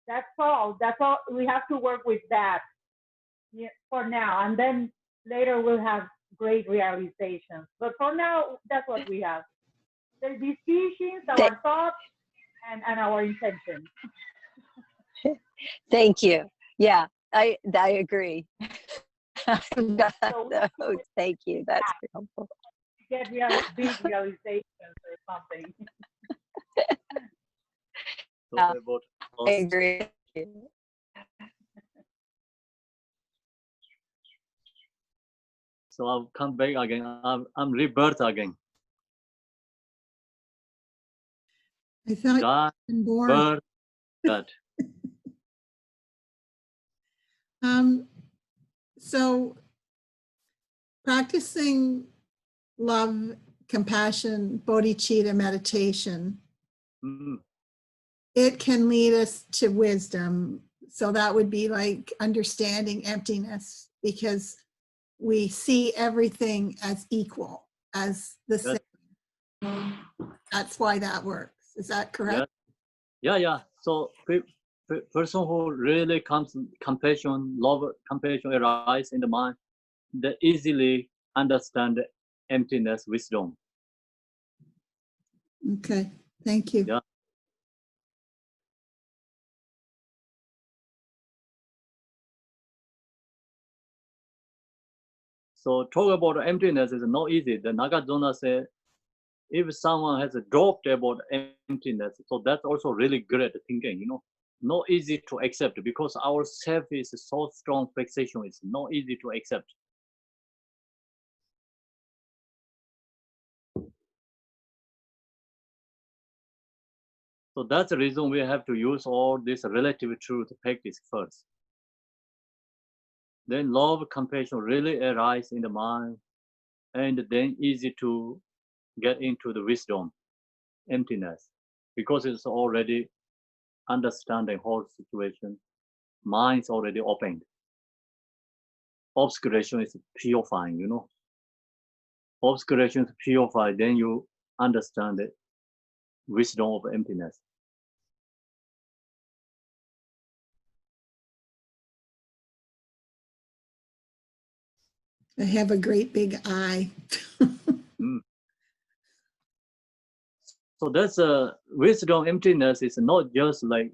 That's all. That's all. We have to work with that, yeah, for now, and then later we'll have great realizations. But for now, that's what we have. There's these teachings, our thoughts, and our intention. Thank you. Yeah, I agree. I've got So those. Thank you. That's helpful. get big realizations or something. So Yeah, about I agree. So I'll come back again. I'm rebirth again. I thought God, you'd been born. birth, God. So practicing love, compassion, bodhicitta meditation, Mm, it can lead us to wisdom. So that would be like understanding emptiness, because we see everything as equal, as the Yes. same. That's why that works. Is that correct? yeah. So person who really comes compassion, love, compassion arise in the mind, they easily understand emptiness, wisdom. Okay, thank you. Yeah. So talk about emptiness is not easy. The Nagarjuna said, if someone has dropped about emptiness, so that's also really great thinking, not easy to accept, because our self is so strong fixation, it's not easy to accept. So that's the reason we have to use all this relative truth practice first. Then love, compassion really arise in the mind, and then easy to get into the wisdom, emptiness, because it's already understanding whole situation. Mind's already opened. Obscuration is purifying, Obscuration is purified, then you understand the wisdom of emptiness. I have a great big eye. So that's wisdom, emptiness is not just like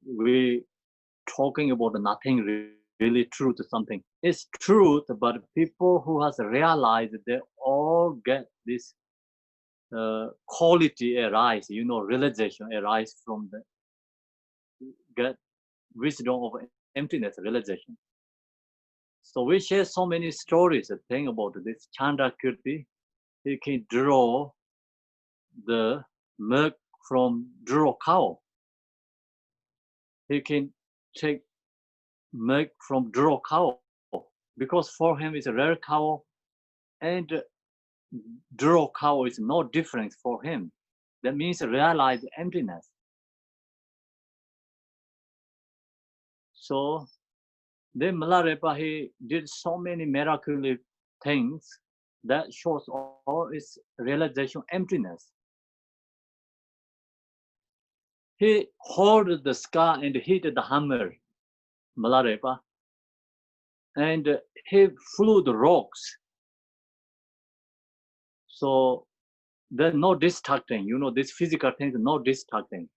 we talking about nothing really true to something. It's truth, but people who has realized they all get this quality arise, realization arise from the get wisdom of emptiness realization. So we share so many stories, thing about this Chandrakirti. He can draw the milk from draw cow. He can take milk from draw cow, because for him it's a rare cow, and draw cow is no difference for him. That means realize emptiness. So then Milarepa, he did so many miraculous things that shows all its realization emptiness. He held the sky and hit the hammer, Milarepa, and he flew the rocks. So there's no distracting, this physical thing is no distracting.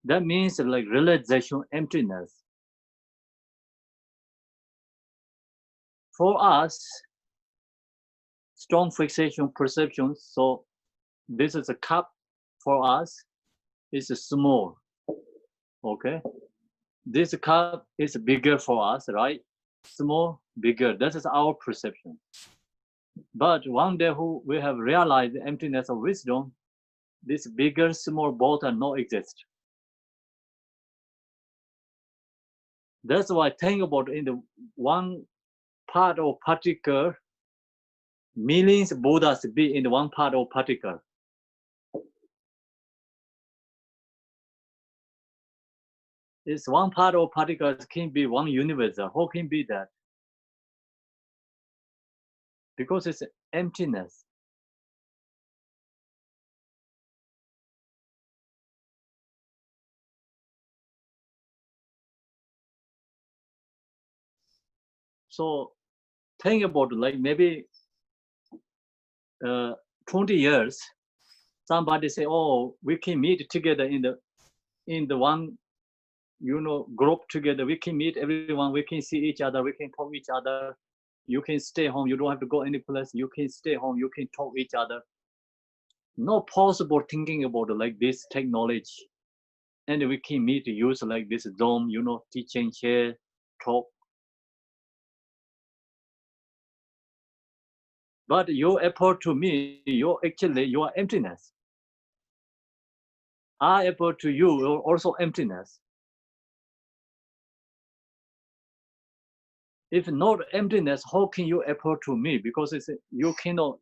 That means like realization emptiness. For us, strong fixation perception, so this is a cup for us, is small, okay? This cup is bigger for us, right? Small, bigger, that is our perception. But one day we have realized the emptiness of wisdom, this bigger, small, both are not exist. That's why think about in the one part or particle, millions Buddhas be in one part or particle. It's one part or particle can be one universe. How can be that? Because it's emptiness. So think about like maybe 20 years, somebody say, oh, we can meet together in the one, you know, group together. We can meet everyone. We can see each other. We can talk each other. You can stay home. You don't have to go any place. You can stay home. You can talk each other. Not possible thinking about like this technology. And we can meet, use like this Zoom, you know, teaching, share, talk. But your appeal to me, you are emptiness. I appeal to you, you're also emptiness. If not emptiness, how can you appeal to me? Because it's you cannot,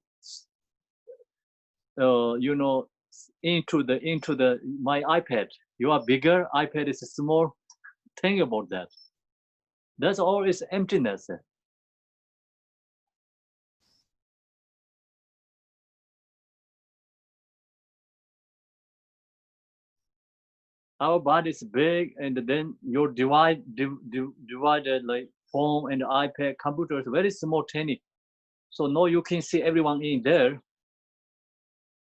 you know, into the my iPad. You are bigger, iPad is small. Think about that. That's all is emptiness. Our body is big, and then your divided like phone and iPad, computer is very small, tiny. So now you can see everyone in there.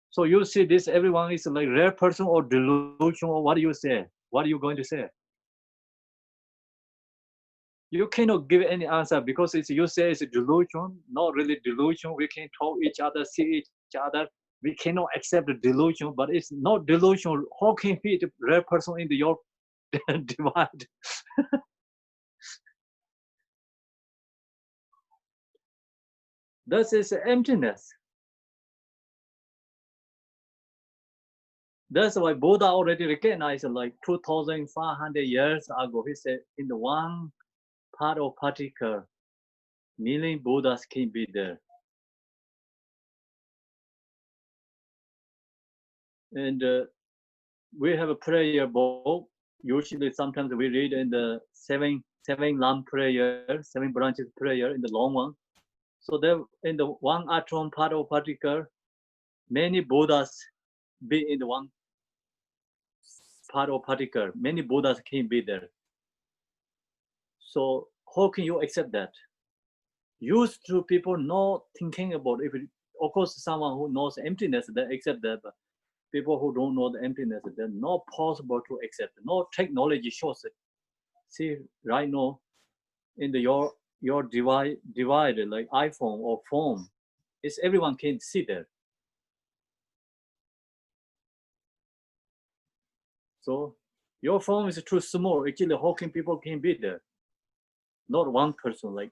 So you see this, everyone is like rare person or delusion, or what do you say? What are you going to say? You cannot give any answer because it's, you say it's a delusion, not really delusion. We can talk each other, see each other. We cannot accept the delusion, but it's not delusion. How can fit a rare person into your divide? This is emptiness. That's why Buddha already recognized like 2,500 years ago. He said, in the one part or particle, million Buddhas can be there. And we have a prayer book. Usually, sometimes we read in the seven lamp prayer, 7 branches prayer in the long one. So there, in the one atom part or particle, many Buddhas be in the one part or particle. Many Buddhas can be there. So how can you accept that? Used to people not thinking about if it, of course someone who knows emptiness, they accept that, but people who don't know the emptiness, they're not possible to accept. No technology shows it. See, right now, in the your divide like iPhone or phone, it's everyone can see there. So your phone is too small. Actually, how can people can be there? Not one person, like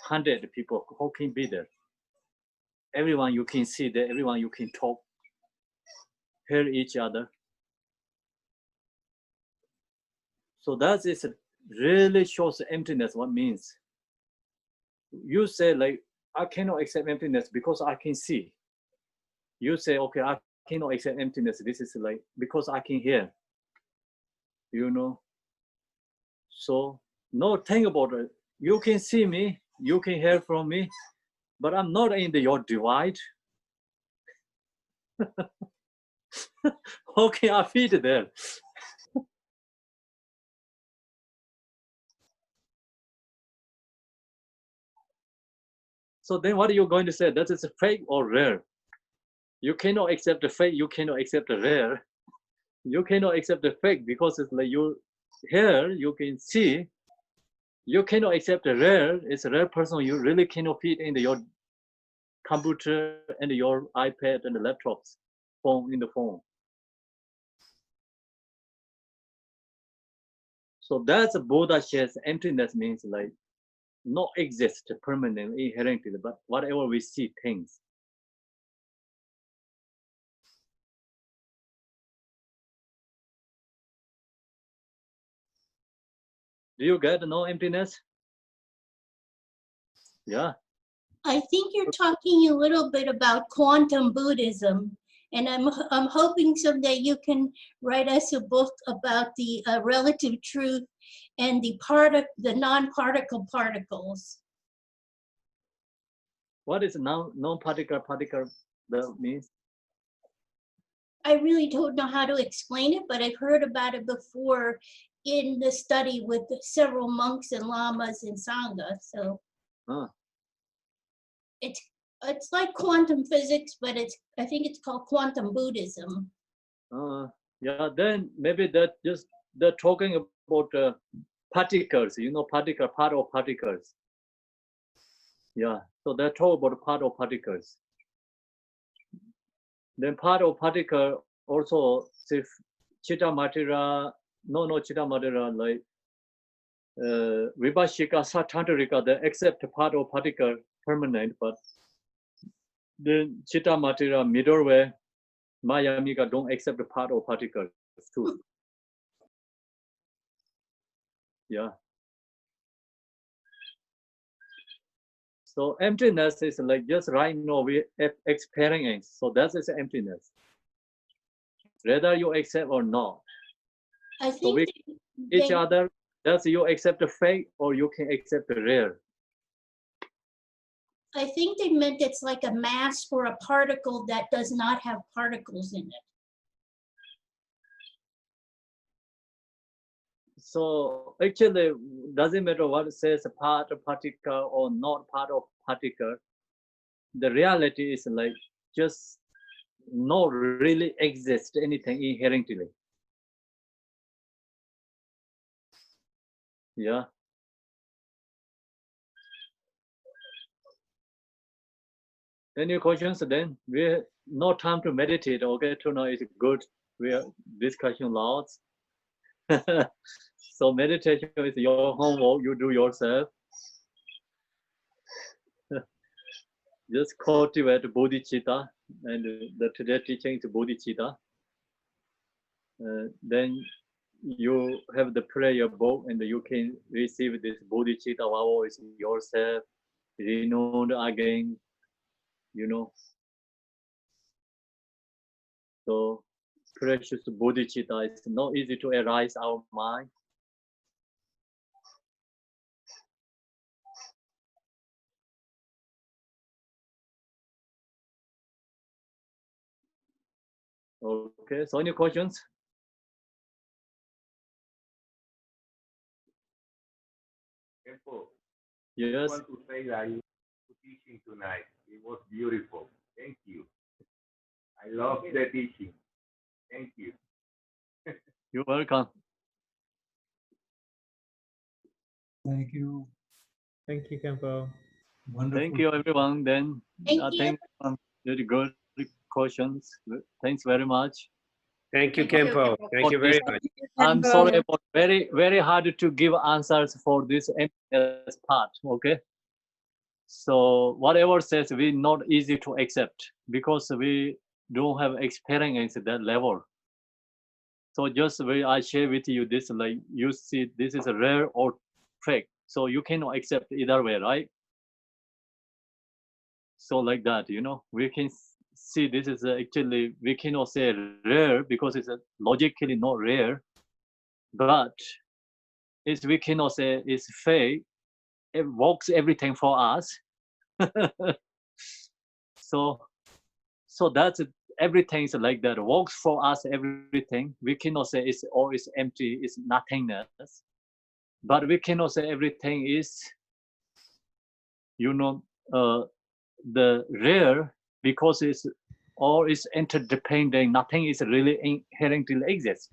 100 people. How can be there? Everyone you can see there. Everyone you can talk, hear each other. So that is really shows emptiness. What means? You say like, I cannot accept emptiness because I can see. You say, okay, I cannot accept emptiness. This is like, because I can hear, you know. So no, think about it. You can see me, you can hear from me, but I'm not in your divide. How can I fit there? So then what are you going to say? That is fake or rare? You cannot accept the fake, you cannot accept the rare. You cannot accept the fake because it's like you hear, you can see. You cannot accept the rare. It's a rare person. You really cannot fit into your computer and your iPad and the laptops, phone in the phone. So that's a Buddha shares emptiness means like not exist permanently, inherently, but whatever we see things. Do you get no emptiness? Yeah. I think you're talking a little bit about quantum Buddhism, and I'm hoping someday you can write us a book about the relative truth and the non-particle particles. What is non-particle particle? That means? I really don't know how to explain it, but I've heard about it before in the study with several monks and lamas in Sangha. So Huh. it's like quantum physics, but I think it's called quantum Buddhism. Yeah, then maybe they're talking about particles, particle, part of particles. Yeah, so they're talking about part of particles. Then part of particle also, if Chitta Matira, Chitta Matira, like Vibhashika, Satantrika, they accept part of particle permanent, but then Chitta Matira, middle way, Mayamika don't accept the part of particles too. Yeah. So emptiness is like just right now we experience. So that is emptiness. Whether you accept or not. I So think we each other, that's you accept the fake or you can accept the rare. I think they meant it's like a mass or a particle that does not have particles in it. So actually, doesn't matter what it says, part of particle or not part of particle. The reality is like just not really exist anything inherently. Yeah. Any questions? Then we no time to meditate. Okay, tonight is good. We are discussing lots. So meditation is your homework. You do yourself. Just cultivate bodhicitta, and the today teaching is bodhicitta. Then you have the prayer book, and you can receive this bodhicitta vow is yourself, renewed again. So precious bodhicitta is not easy to arise our mind. Okay, so any questions? Tempo, Yes. I want to say that you teaching tonight. It was beautiful. Thank you. I love the teaching. Thank you. You're welcome. Thank you. Thank you, Kempo. Wonderful. Thank you, everyone. Then Thank I you. think very good questions. Thanks very much. Thank you, Thank you. Kempo. Thank you very much. I'm sorry about very hard to give answers for this emptiness part. Okay. So whatever says we not easy to accept because we don't have experience at that level. So just I share with you this, like you see this is a rare or fake. So you cannot accept either way, right? So like that, we can see this is actually, we cannot say rare because it's logically not rare, but we cannot say it's fake. It works everything for us. So that's everything is like that. Works for us everything. We cannot say it's always empty, it's nothingness. But we cannot say everything is, the rare because it's all is interdependent. Nothing is really inherently exists.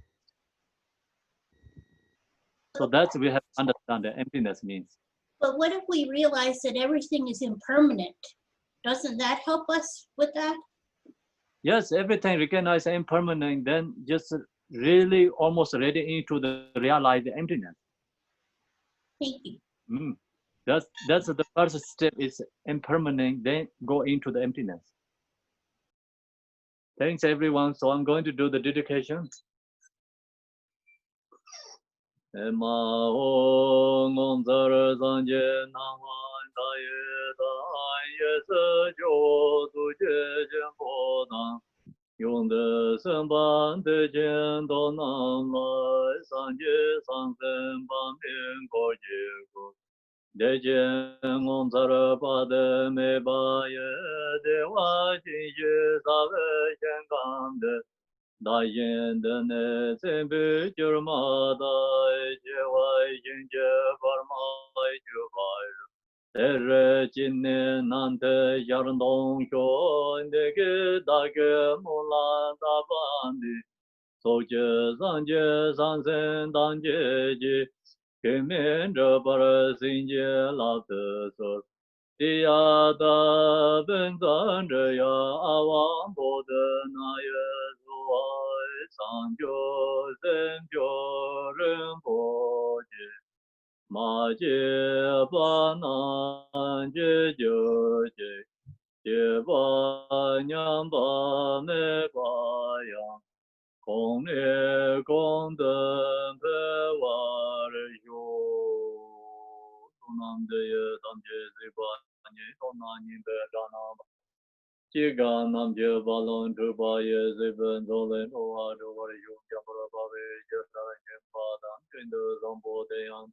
So that's we have to understand the emptiness means. But what if we realize that everything is impermanent? Doesn't that help us with that? Yes, everything recognized impermanent, then just really almost ready into the realize the emptiness. Thank you. That's the first step is impermanent, then go into the emptiness. Thanks everyone. So I'm going to do the dedication. Emma 是就杜绝见不能，用的身板的见到南来，三界三身把命过结果。得见我在这把的没把也的话进去啥个香港的。大雁的那真不就是马大一外人家把马就把人，但是今年难得亚人东说那个大个木兰大班的，走街上街上山当姐姐，给面着把人心结老的说。地下的本站着呀，王婆的那也是爱上就人就人不接，马街把南街就接，接把娘把妹把呀，公里公灯陪娃儿哟，东南的也当街最把。东南你别干那吧，几个南街把龙珠把也随便走来路啊，这我的永江不了把位，就是人把当真的让不这样。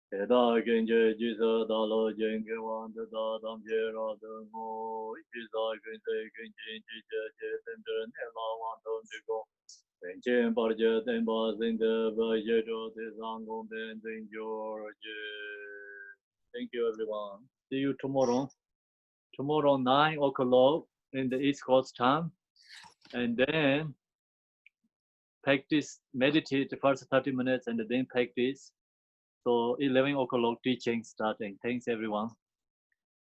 给大跟着几色大老见给王的大当街上的我，几色跟谁跟进几节节等着你老王头的工。本钱把这等把真的把些着的上公平真就结。Thank you everyone. See you tomorrow. Tomorrow 9 o'clock in the East Coast time, and then practice, meditate the first 30 minutes, and then practice. So 11 o'clock teaching starting. Thanks everyone.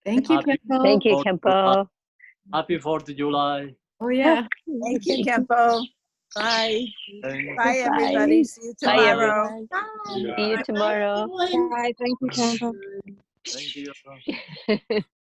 Thank you, Happy Kempo. Thank you, 4th of Kempo. July. Happy 4th of July. Oh, yeah. Thank you, Kempo. Bye. Thanks. Bye, everybody. See you Bye, tomorrow. everyone. Bye. See you tomorrow. Everyone. Bye. Thank you, Kempo. Thank you.